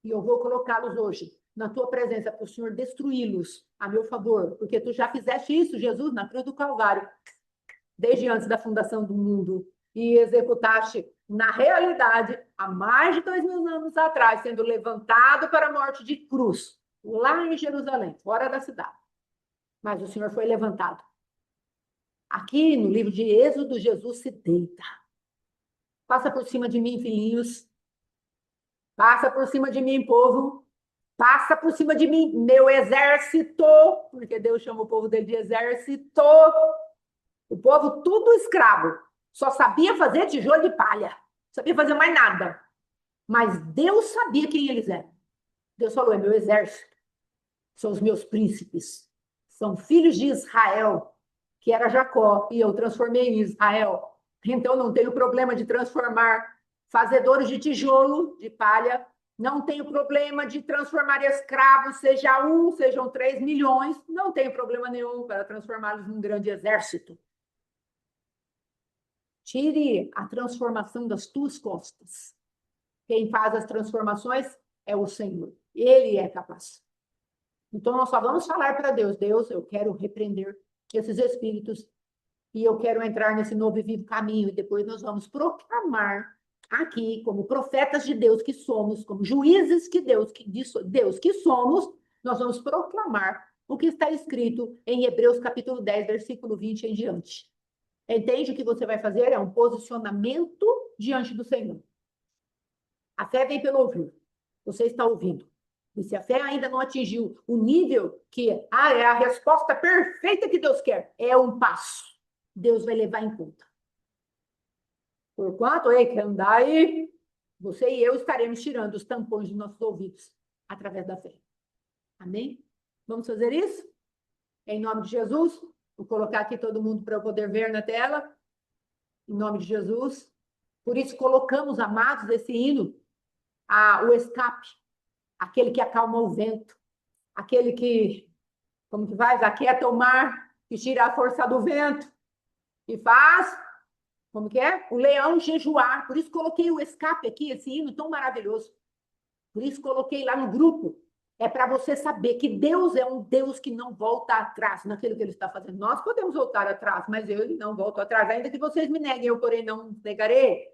E eu vou colocá-los hoje na tua presença para o Senhor destruí-los a meu favor. Porque tu já fizeste isso, Jesus, na cruz do Calvário, desde antes da fundação do mundo. E executaste na realidade, há mais de 2000 anos atrás, sendo levantado para a morte de cruz, lá em Jerusalém, fora da cidade. Mas o Senhor foi levantado. Aqui no livro de Êxodo, Jesus se deita. Passa por cima de mim, filhinhos. Passa por cima de mim, povo. Passa por cima de mim, meu exército. Porque Deus chama o povo dele de exército. O povo tudo escravo. Só sabia fazer tijolo de palha. Não sabia fazer mais nada. Mas Deus sabia quem eles eram. Deus falou, é meu exército. São os meus príncipes. São filhos de Israel, que era Jacó, e eu transformei em Israel. Então, não tenho problema de transformar fazedores de tijolo, de palha. Não tenho problema de transformar escravos, seja um, sejam 3 milhões. Não tenho problema nenhum para transformá-los num grande exército. Tire a transformação das tuas costas. Quem faz as transformações é o Senhor. Ele é capaz. Então, nós só vamos falar para Deus: Deus, eu quero repreender esses espíritos e eu quero entrar nesse novo e vivo caminho. E depois nós vamos proclamar aqui, como profetas de Deus que somos, como juízes que Deus que somos, nós vamos proclamar o que está escrito em Hebreus capítulo 10, versículo 20 em diante. Entende? O que você vai fazer é um posicionamento diante do Senhor. A fé vem pelo ouvir. Você está ouvindo. E se a fé ainda não atingiu o nível que é a resposta perfeita que Deus quer, é um passo. Deus vai levar em conta. Porquanto, que andai, você e eu estaremos tirando os tampões dos nossos ouvidos através da fé. Amém? Vamos fazer isso? Em nome de Jesus. Vou colocar aqui todo mundo para eu poder ver na tela. Em nome de Jesus. Por isso colocamos, amados, esse hino, o escape, aquele que acalma o vento, aquele que, como que faz? Aquieta o mar, que tira a força do vento, e faz, como que é? O leão jejuar. Por isso coloquei o escape aqui, esse hino tão maravilhoso. Por isso coloquei lá no grupo. É para você saber que Deus é um Deus que não volta atrás naquilo que Ele está fazendo. Nós podemos voltar atrás, mas eu não volto atrás. Ainda que vocês me neguem, eu, porém, não negarei,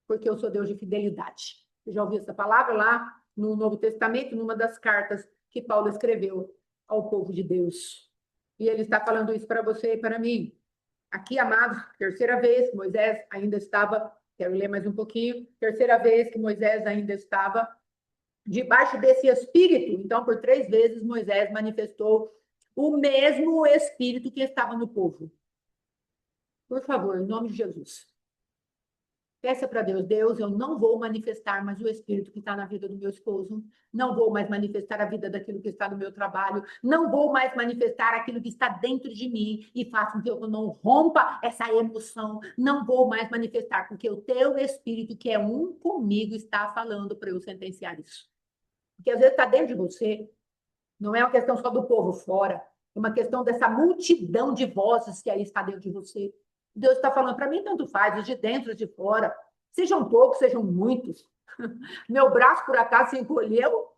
porque eu sou Deus de fidelidade. Você já ouviu essa palavra lá no Novo Testamento, numa das cartas que Paulo escreveu ao povo de Deus. E ele está falando isso para você e para mim. Aqui, amados, terceira vez, Moisés ainda estava, quero ler mais um pouquinho, terceira vez que Moisés ainda estava debaixo desse espírito. Então, por 3 vezes, Moisés manifestou o mesmo espírito que estava no povo. Por favor, em nome de Jesus. Peça para Deus: Deus, eu não vou manifestar mais o espírito que está na vida do meu esposo, não vou mais manifestar a vida daquilo que está no meu trabalho, não vou mais manifestar aquilo que está dentro de mim e faça com que eu não rompa essa emoção, não vou mais manifestar, porque o teu espírito, que é um comigo, está falando para eu sentenciar isso. Porque às vezes está dentro de você, não é uma questão só do povo fora, é uma questão dessa multidão de vozes que aí está dentro de você. Deus está falando para mim, tanto faz, os de dentro, os de fora. Sejam poucos, sejam muitos. Meu braço, por acaso, se encolheu.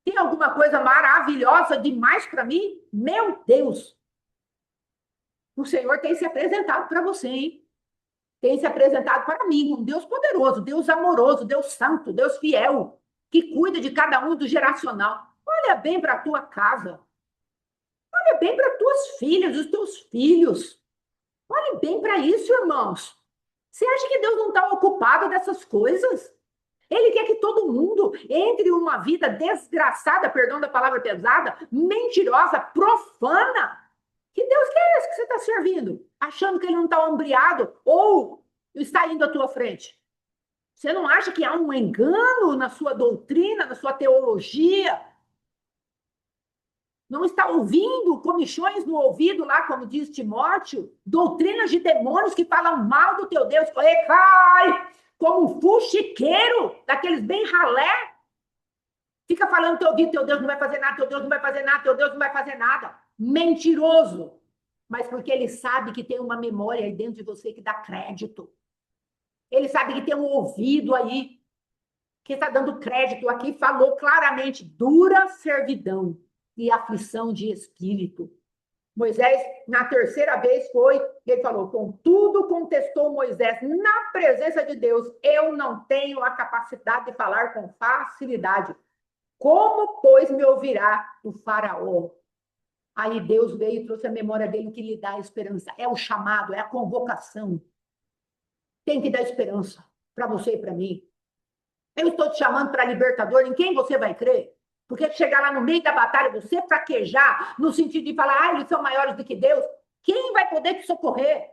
Tem alguma coisa maravilhosa demais para mim? Meu Deus! O Senhor tem se apresentado para você, hein? Tem se apresentado para mim, um Deus poderoso, Deus amoroso, Deus santo, Deus fiel, que cuida de cada um do geracional. Olha bem para a tua casa. Olha bem para as tuas filhas, os teus filhos. Olhe bem para isso, irmãos. Você acha que Deus não está ocupado dessas coisas? Ele quer que todo mundo entre uma vida desgraçada, perdão da palavra pesada, mentirosa, profana. Que Deus que é esse que você está servindo? Achando que ele não está ombreado ou está indo à tua frente? Você não acha que há um engano na sua doutrina, na sua teologia? Não está ouvindo comichões no ouvido lá, como diz Timóteo? Doutrinas de demônios que falam mal do teu Deus. E cai como um fuxiqueiro, daqueles bem ralé. Fica falando no teu ouvido: teu Deus não vai fazer nada, teu Deus não vai fazer nada, teu Deus não vai fazer nada. Mentiroso. Mas porque ele sabe que tem uma memória aí dentro de você que dá crédito. Ele sabe que tem um ouvido aí que está dando crédito aqui. Falou claramente: dura servidão e aflição de espírito. Moisés, na terceira vez, ele falou: contudo, contestou Moisés na presença de Deus: eu não tenho a capacidade de falar com facilidade. Como, pois, me ouvirá o faraó? Aí Deus veio e trouxe a memória dele, que lhe dá esperança. É o chamado, é a convocação. Tem que dar esperança para você e para mim. Eu estou te chamando para libertador, em quem você vai crer? Porque chegar lá no meio da batalha, você fraquejar, no sentido de falar: eles são maiores do que Deus, quem vai poder te socorrer?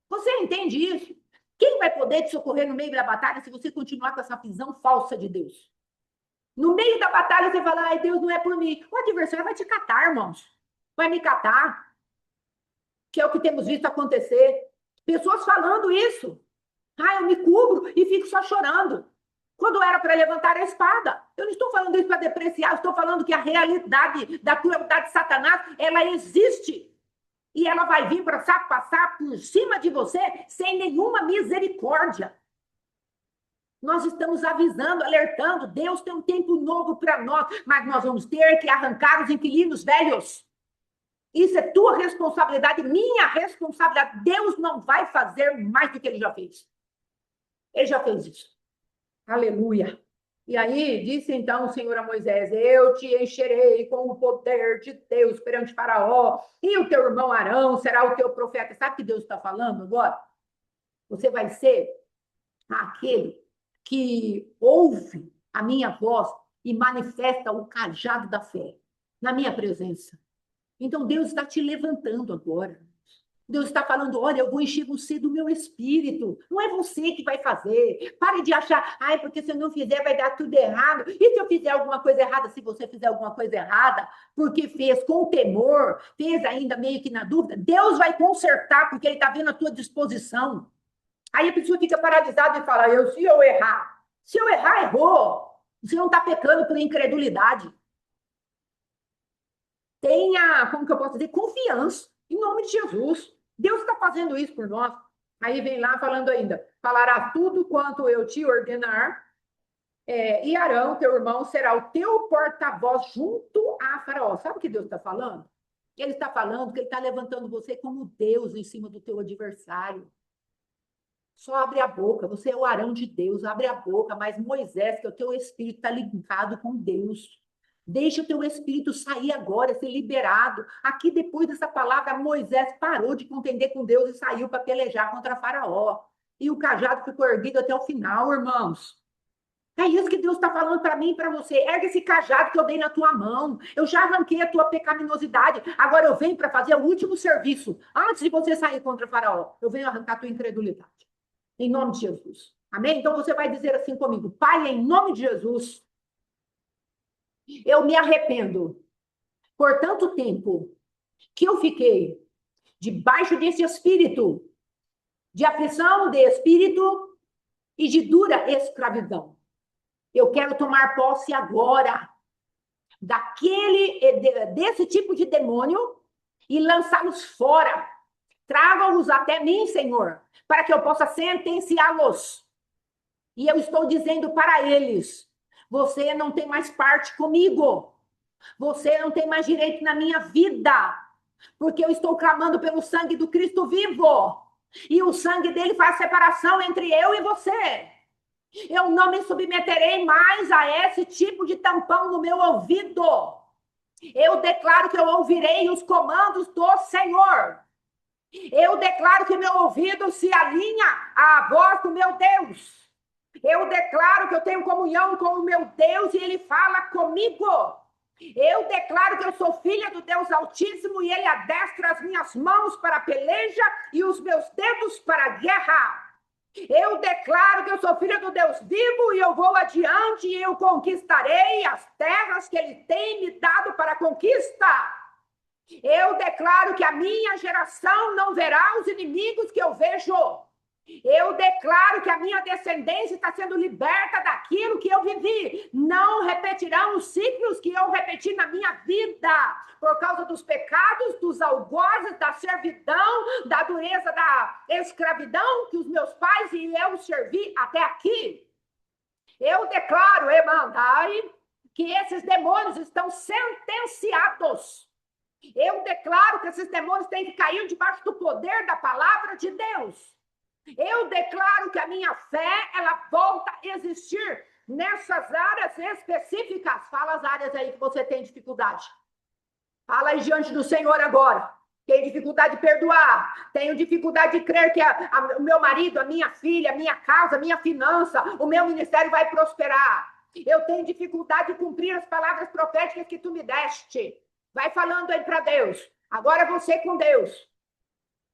Você entende isso? Quem vai poder te socorrer no meio da batalha se você continuar com essa visão falsa de Deus? No meio da batalha, você fala: ai, Deus não é por mim. O adversário vai te catar, irmãos. Vai me catar. Que é o que temos visto acontecer. Pessoas falando isso. Ah, eu me cubro e fico só chorando. Quando era para levantar a espada. Eu não estou falando isso para depreciar, eu estou falando que a realidade da crueldade de Satanás, ela existe. E ela vai vir para passar por cima de você sem nenhuma misericórdia. Nós estamos avisando, alertando. Deus tem um tempo novo para nós, mas nós vamos ter que arrancar os inquilinos velhos. Isso é tua responsabilidade, minha responsabilidade. Deus não vai fazer mais do que ele já fez. Ele já fez isso. Aleluia. E aí disse então o Senhor a Moisés: eu te encherei com o poder de Deus perante Faraó, e o teu irmão Arão será o teu profeta. Sabe o que Deus está falando agora? Você vai ser aquele que ouve a minha voz e manifesta o cajado da fé na minha presença. Então Deus está te levantando agora. Deus está falando, olha, eu vou encher você do meu espírito. Não é você que vai fazer. Pare de achar, ai, porque se eu não fizer vai dar tudo errado. E se eu fizer alguma coisa errada? Se você fizer alguma coisa errada, porque fez com temor, fez ainda meio que na dúvida, Deus vai consertar, porque ele está vendo a tua disposição. Aí a pessoa fica paralisada e fala, se eu errar? Se eu errar, errou. Você não está pecando por incredulidade. Tenha, como que eu posso dizer, confiança, em nome de Jesus. Deus está fazendo isso por nós. Aí vem lá falando ainda, falará tudo quanto eu te ordenar, e Arão, teu irmão, será o teu porta-voz junto a Faraó. Sabe o que Deus está falando? Ele está falando que ele está levantando você como Deus em cima do teu adversário. Só abre a boca, você é o Arão de Deus, abre a boca, mas Moisés, que o teu espírito está ligado com Deus. Deixa o teu espírito sair agora, ser liberado. Aqui, depois dessa palavra, Moisés parou de contender com Deus e saiu para pelejar contra Faraó. E o cajado ficou erguido até o final, irmãos. É isso que Deus está falando para mim e para você. Ergue esse cajado que eu dei na tua mão. Eu já arranquei a tua pecaminosidade. Agora eu venho para fazer o último serviço. Antes de você sair contra Faraó, eu venho arrancar a tua incredulidade. Em nome de Jesus. Amém? Então você vai dizer assim comigo. Pai, em nome de Jesus, eu me arrependo por tanto tempo que eu fiquei debaixo desse espírito de aflição, de espírito e de dura escravidão. Eu quero tomar posse agora desse tipo de demônio e lançá-los fora. Traga-os até mim, Senhor, para que eu possa sentenciá-los. E eu estou dizendo para eles, você não tem mais parte comigo. Você não tem mais direito na minha vida, porque eu estou clamando pelo sangue do Cristo vivo. E o sangue dele faz separação entre eu e você. Eu não me submeterei mais a esse tipo de tampão no meu ouvido. Eu declaro que eu ouvirei os comandos do Senhor. Eu declaro que meu ouvido se alinha à voz do meu Deus. Eu declaro que eu tenho comunhão com o meu Deus e ele fala comigo. Eu declaro que eu sou filha do Deus Altíssimo e ele adestra as minhas mãos para a peleja e os meus dedos para a guerra. Eu declaro que eu sou filha do Deus vivo e eu vou adiante e eu conquistarei as terras que ele tem me dado para conquista. Eu declaro que a minha geração não verá os inimigos que eu vejo. Eu declaro que a minha descendência está sendo liberta daquilo que eu vivi. Não repetirão os ciclos que eu repeti na minha vida, por causa dos pecados, dos algozes, da servidão, da dureza, da escravidão que os meus pais e eu servi até aqui. Eu declaro, Emandai, que esses demônios estão sentenciados. Eu declaro que esses demônios têm que cair debaixo do poder da palavra de Deus. Eu declaro que a minha fé, ela volta a existir nessas áreas específicas. Fala as áreas aí que você tem dificuldade. Fala aí diante do Senhor agora. Tenho dificuldade de perdoar. Tenho dificuldade de crer que o meu marido, a minha filha, a minha casa, a minha finança, o meu ministério vai prosperar. Eu tenho dificuldade de cumprir as palavras proféticas que tu me deste. Vai falando aí para Deus. Agora você com Deus.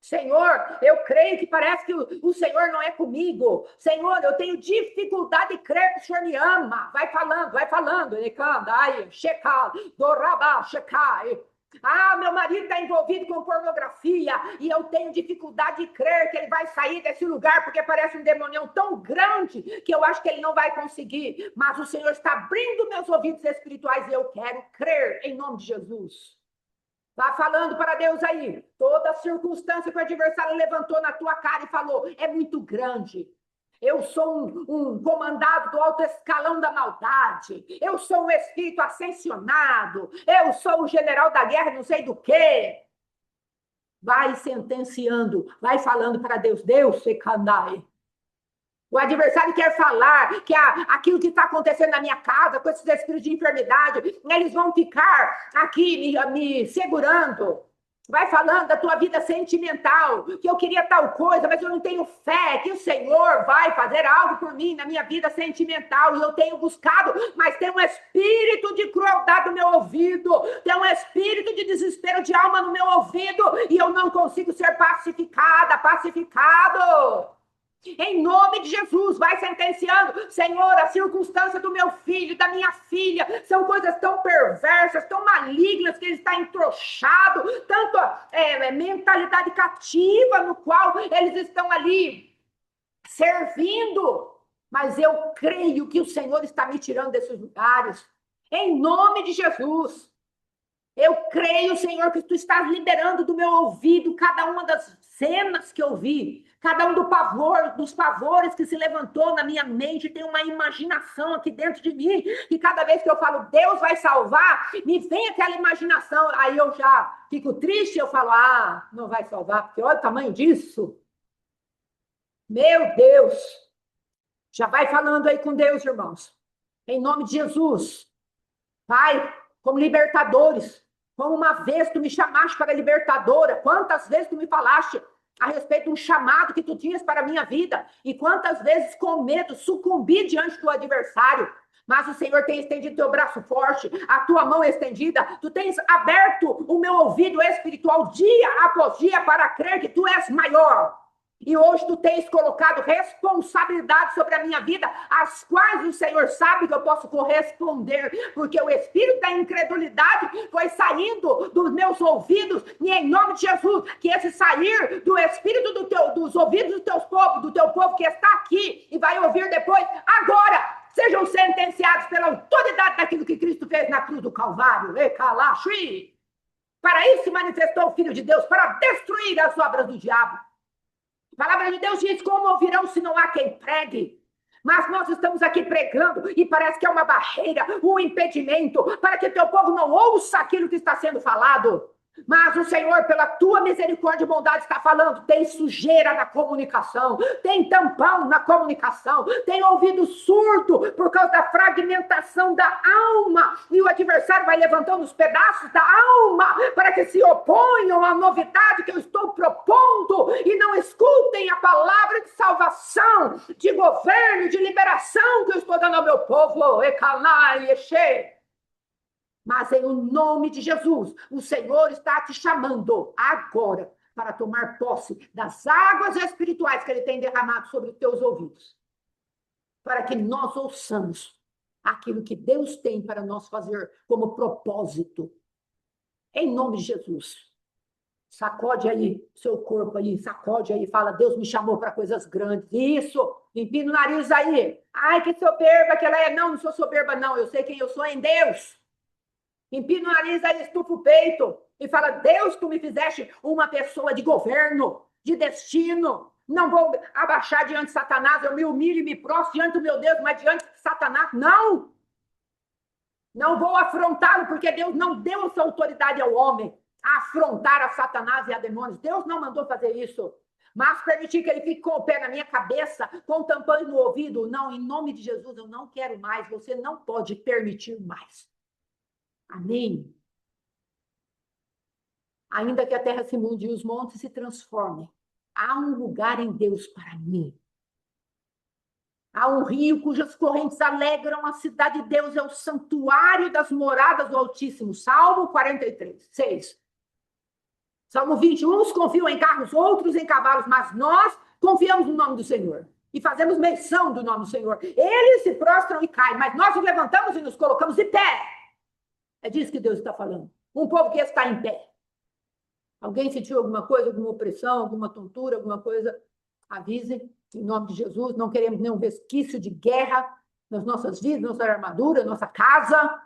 Senhor, eu creio que parece que o Senhor não é comigo. Senhor, eu tenho dificuldade de crer que o Senhor me ama. Vai falando, vai falando. Ah, meu marido está envolvido com pornografia e eu tenho dificuldade de crer que ele vai sair desse lugar porque parece um demonião tão grande que eu acho que ele não vai conseguir. Mas o Senhor está abrindo meus ouvidos espirituais e eu quero crer em nome de Jesus. Vá falando para Deus aí. Toda circunstância que o adversário levantou na tua cara e falou, é muito grande. Eu sou um comandado do alto escalão da maldade. Eu sou um espírito ascensionado. Eu sou o general da guerra, não sei do quê. Vai sentenciando, vai falando para Deus. Deus, Secandai. O adversário quer falar que aquilo que está acontecendo na minha casa, com esses espíritos de enfermidade, eles vão ficar aqui me segurando. Vai falando da tua vida sentimental, que eu queria tal coisa, mas eu não tenho fé, que o Senhor vai fazer algo por mim na minha vida sentimental, e eu tenho buscado, mas tem um espírito de crueldade no meu ouvido, tem um espírito de desespero de alma no meu ouvido, e eu não consigo ser pacificado. Em nome de Jesus, vai sentenciando. Senhor, a circunstância do meu filho, da minha filha, são coisas tão perversas, tão malignas, que ele está entrochado, tanto mentalidade cativa no qual eles estão ali servindo. Mas eu creio que o Senhor está me tirando desses lugares. Em nome de Jesus. Eu creio, Senhor, que Tu estás liberando do meu ouvido cada uma das cenas que eu vi, cada um dos pavores que se levantou na minha mente, tem uma imaginação aqui dentro de mim, que cada vez que eu falo, Deus vai salvar, me vem aquela imaginação, aí eu já fico triste, eu falo, não vai salvar, porque olha o tamanho disso. Meu Deus! Já vai falando aí com Deus, irmãos. Em nome de Jesus. Pai, como libertadores, como uma vez tu me chamaste para libertadora, quantas vezes tu me falaste a respeito de um chamado que tu tinhas para a minha vida, e quantas vezes com medo sucumbi diante do adversário, mas o Senhor tem estendido teu braço forte, a tua mão estendida, tu tens aberto o meu ouvido espiritual dia após dia para crer que tu és maior. E hoje tu tens colocado responsabilidade sobre a minha vida, as quais o Senhor sabe que eu posso corresponder, porque o espírito da incredulidade foi saindo dos meus ouvidos, e em nome de Jesus, que esse sair do espírito dos ouvidos do teu povo que está aqui e vai ouvir depois, agora, sejam sentenciados pela autoridade daquilo que Cristo fez na cruz do Calvário. Para isso se manifestou o Filho de Deus, para destruir as obras do diabo. A palavra de Deus diz, como ouvirão se não há quem pregue? Mas nós estamos aqui pregando e parece que é uma barreira, um impedimento para que teu povo não ouça aquilo que está sendo falado. Mas o Senhor, pela tua misericórdia e bondade, está falando, tem sujeira na comunicação, tem tampão na comunicação, tem ouvido surdo por causa da fragmentação da alma, e o adversário vai levantando os pedaços da alma para que se oponham à novidade que eu estou propondo e não escutem a palavra de salvação, de governo, de liberação que eu estou dando ao meu povo. Mas em nome de Jesus, o Senhor está te chamando agora para tomar posse das águas espirituais que Ele tem derramado sobre os teus ouvidos. Para que nós ouçamos aquilo que Deus tem para nós fazer como propósito. Em nome de Jesus. Sacode aí seu corpo aí, sacode aí, fala, Deus me chamou para coisas grandes. Isso, empina o nariz aí. Ai, que soberba que ela é. Não sou soberba não, eu sei quem eu sou em Deus. Empina o nariz, aí estufa o peito e fala, Deus, tu me fizeste uma pessoa de governo, de destino. Não vou abaixar diante de Satanás, eu me humilho e me prostro diante do meu Deus, mas diante de Satanás, não. Não vou afrontá-lo, porque Deus não deu essa autoridade ao homem a afrontar a Satanás e a demônios. Deus não mandou fazer isso. Mas permitir que ele fique com o pé na minha cabeça, com o tampão no ouvido. Não, em nome de Jesus, eu não quero mais. Você não pode permitir mais. Amém? Ainda que a terra se mude e os montes se transformem, há um lugar em Deus para mim. Há um rio cujas correntes alegram a cidade de Deus, é o santuário das moradas do Altíssimo. Salmo 43, 6. Salmo 21, uns confiam em carros, outros em cavalos, mas nós confiamos no nome do Senhor. E fazemos menção do nome do Senhor. Eles se prostram e caem, mas nós nos levantamos e nos colocamos de pé. É disso que Deus está falando. Um povo que está em pé. Alguém sentiu alguma coisa, alguma opressão, alguma tontura, alguma coisa? Avise, em nome de Jesus. Não queremos nenhum resquício de guerra nas nossas vidas, nossa armadura, nossa casa.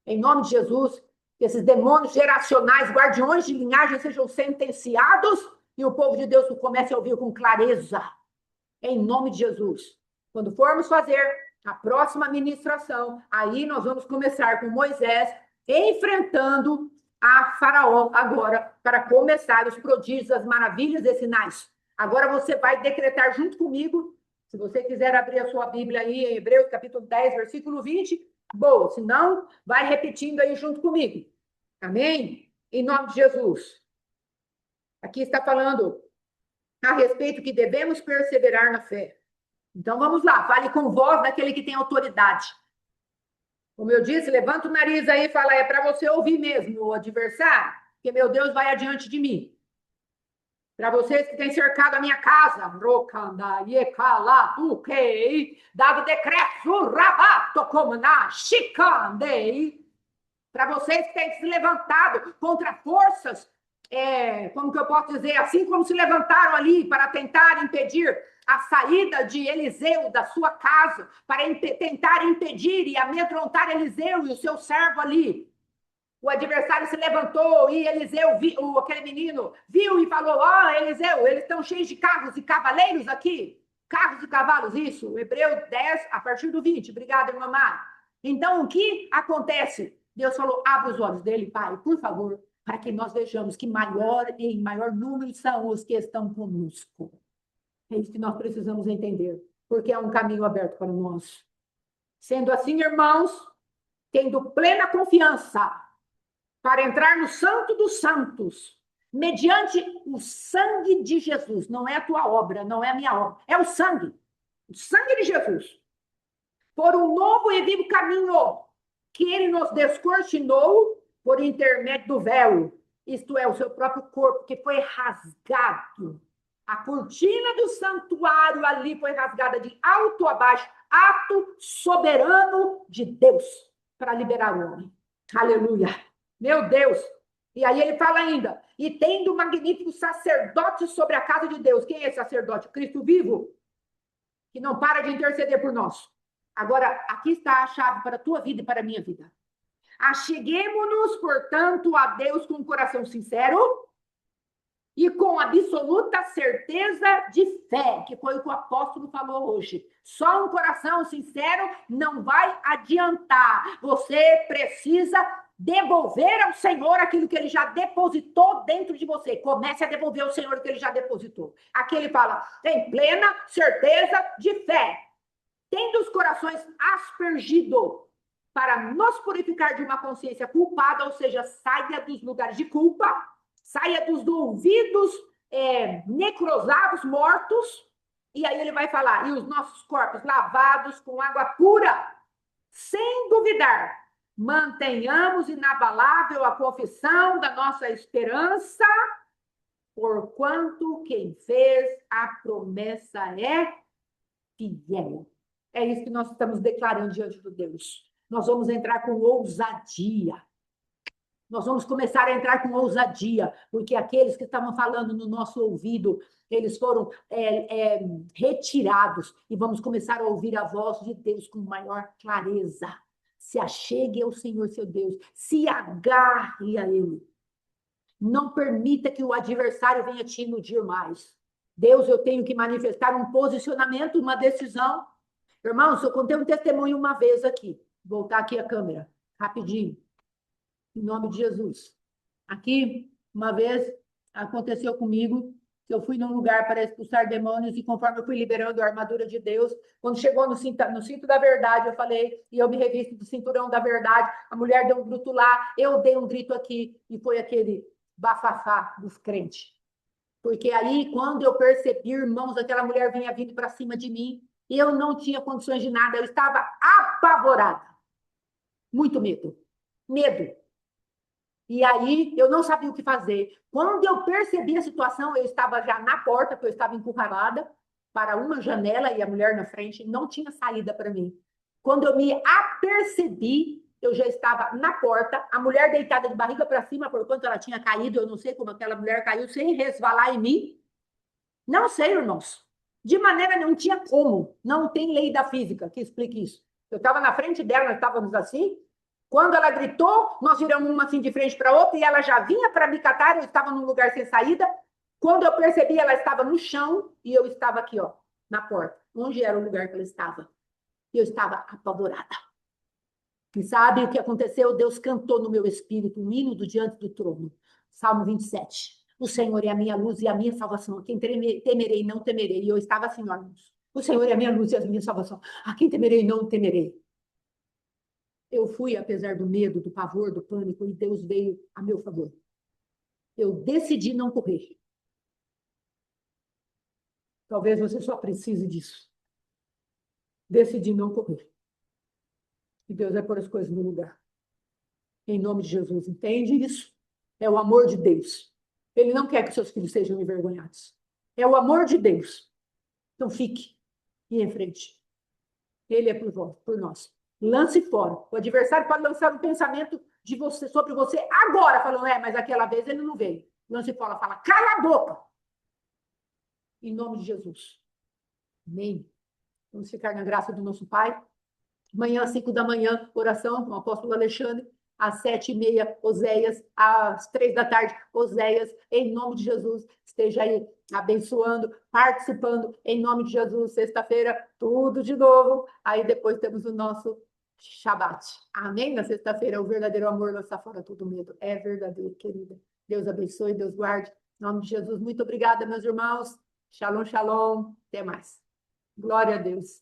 Em nome de Jesus, que esses demônios geracionais, guardiões de linhagem, sejam sentenciados e o povo de Deus comece a ouvir com clareza. Em nome de Jesus. Quando formos fazer a próxima ministração, aí nós vamos começar com Moisés enfrentando a Faraó agora, para começar os prodígios, as maravilhas e sinais. Agora você vai decretar junto comigo, se você quiser abrir a sua Bíblia aí, em Hebreus capítulo 10, versículo 20, boa, se não, vai repetindo aí junto comigo. Amém? Em nome de Jesus. Aqui está falando a respeito que devemos perseverar na fé. Então vamos lá, fale com voz daquele que tem autoridade. Como eu disse, levanta o nariz aí e fala, é para você ouvir mesmo o adversário, porque meu Deus vai adiante de mim. Para vocês que têm cercado a minha casa, dado decreto, rabato, como na chicandei. Para vocês que têm se levantado contra forças, como que eu posso dizer, assim como se levantaram ali para tentar impedir a saída de Eliseu da sua casa, para tentar impedir e amedrontar Eliseu e o seu servo ali. O adversário se levantou e Eliseu, aquele menino, viu e falou, Eliseu, eles estão cheios de carros e cavaleiros aqui. Carros e cavalos, isso. Hebreu 10, a partir do 20. Obrigada, irmã Mara. Então, o que acontece? Deus falou, abre os olhos dele, Pai, por favor, para que nós vejamos que em maior número são os que estão conosco. É isso que nós precisamos entender, porque é um caminho aberto para nós. Sendo assim, irmãos, tendo plena confiança para entrar no Santo dos Santos, mediante o sangue de Jesus. Não é a tua obra, não é a minha obra, é o sangue de Jesus. Por um novo e vivo caminho que ele nos descortinou por intermédio do véu, isto é, o seu próprio corpo, que foi rasgado. A cortina do santuário ali foi rasgada de alto a baixo, ato soberano de Deus para liberar o homem. Aleluia. Meu Deus. E aí ele fala ainda, e tendo um magnífico sacerdote sobre a casa de Deus. Quem é esse sacerdote? Cristo vivo, que não para de interceder por nós. Agora, aqui está a chave para a tua vida e para a minha vida. Acheguemo-nos, portanto, a Deus com um coração sincero e com absoluta certeza de fé, que foi o que o apóstolo falou hoje. Só um coração sincero não vai adiantar. Você precisa devolver ao Senhor aquilo que ele já depositou dentro de você. Comece a devolver ao Senhor o que ele já depositou. Aqui ele fala, tem plena certeza de fé. Tendo os corações aspergidos para nos purificar de uma consciência culpada, ou seja, saia dos lugares de culpa, saia dos ouvidos necrosados, mortos, e aí ele vai falar, e os nossos corpos lavados com água pura, sem duvidar, mantenhamos inabalável a confissão da nossa esperança, porquanto quem fez a promessa é fiel. É isso que nós estamos declarando diante de Deus. Nós vamos entrar com ousadia. Nós vamos começar a entrar com ousadia, porque aqueles que estavam falando no nosso ouvido, eles foram retirados, e vamos começar a ouvir a voz de Deus com maior clareza. Se achegue ao Senhor, seu Deus, se agarre a Ele. Não permita que o adversário venha te iludir mais. Deus, eu tenho que manifestar um posicionamento, uma decisão. Irmãos, eu contei um testemunho uma vez aqui. Vou voltar aqui a câmera, rapidinho. Em nome de Jesus. Aqui, uma vez, aconteceu comigo que eu fui num lugar para expulsar demônios e conforme eu fui liberando a armadura de Deus, quando chegou no cinto da verdade, eu falei, e eu me revisto do cinturão da verdade, a mulher deu um grito lá, eu dei um grito aqui, e foi aquele bafafá dos crentes. Porque aí, quando eu percebi, irmãos, aquela mulher vinha vindo para cima de mim, e eu não tinha condições de nada, eu estava apavorada. Muito medo. Medo. E aí, eu não sabia o que fazer. Quando eu percebi a situação, eu estava já na porta, porque eu estava encurralada para uma janela e a mulher na frente, não tinha saída para mim. Quando eu me apercebi, eu já estava na porta, a mulher deitada de barriga para cima, por quanto ela tinha caído, eu não sei como aquela mulher caiu, sem resvalar em mim. Não sei, irmãos. De maneira não tinha como. Não tem lei da física que explique isso. Eu estava na frente dela, nós estávamos assim. Quando ela gritou, nós viramos uma assim de frente para outra e ela já vinha para me catar, eu estava num lugar sem saída. Quando eu percebi, ela estava no chão e eu estava aqui, ó, na porta. Onde era o lugar que ela estava? E eu estava apavorada. E sabe o que aconteceu? Deus cantou no meu espírito um hino do diante do trono. Salmo 27. O Senhor é a minha luz e a minha salvação. A quem temerei, não temerei. E eu estava assim, ó, irmãos. O Senhor é a minha luz e a minha salvação. A quem temerei, não temerei. Eu fui, apesar do medo, do pavor, do pânico, e Deus veio a meu favor. Eu decidi não correr. Talvez você só precise disso. Decidi não correr. E Deus vai pôr as coisas no lugar. Em nome de Jesus, entende isso? É o amor de Deus. Ele não quer que seus filhos sejam envergonhados. É o amor de Deus. Então fique e em frente. Ele é por vós, por nós. Lance fora. O adversário pode lançar um pensamento de você sobre você agora, falando, mas aquela vez ele não veio. Lance fora, fala, cala a boca. Em nome de Jesus. Amém. Vamos ficar na graça do nosso Pai. Amanhã, às 5 da manhã, oração com o apóstolo Alexandre. Às 7h30, Oséias. Às 3 da tarde, Oséias. Em nome de Jesus, esteja aí abençoando, participando. Em nome de Jesus, sexta-feira, tudo de novo. Aí depois temos o nosso Shabat. Amém? Na sexta-feira, o verdadeiro amor lança fora todo medo. É verdadeiro, querida. Deus abençoe, Deus guarde. Em nome de Jesus, muito obrigada, meus irmãos. Shalom, shalom. Até mais. Glória a Deus.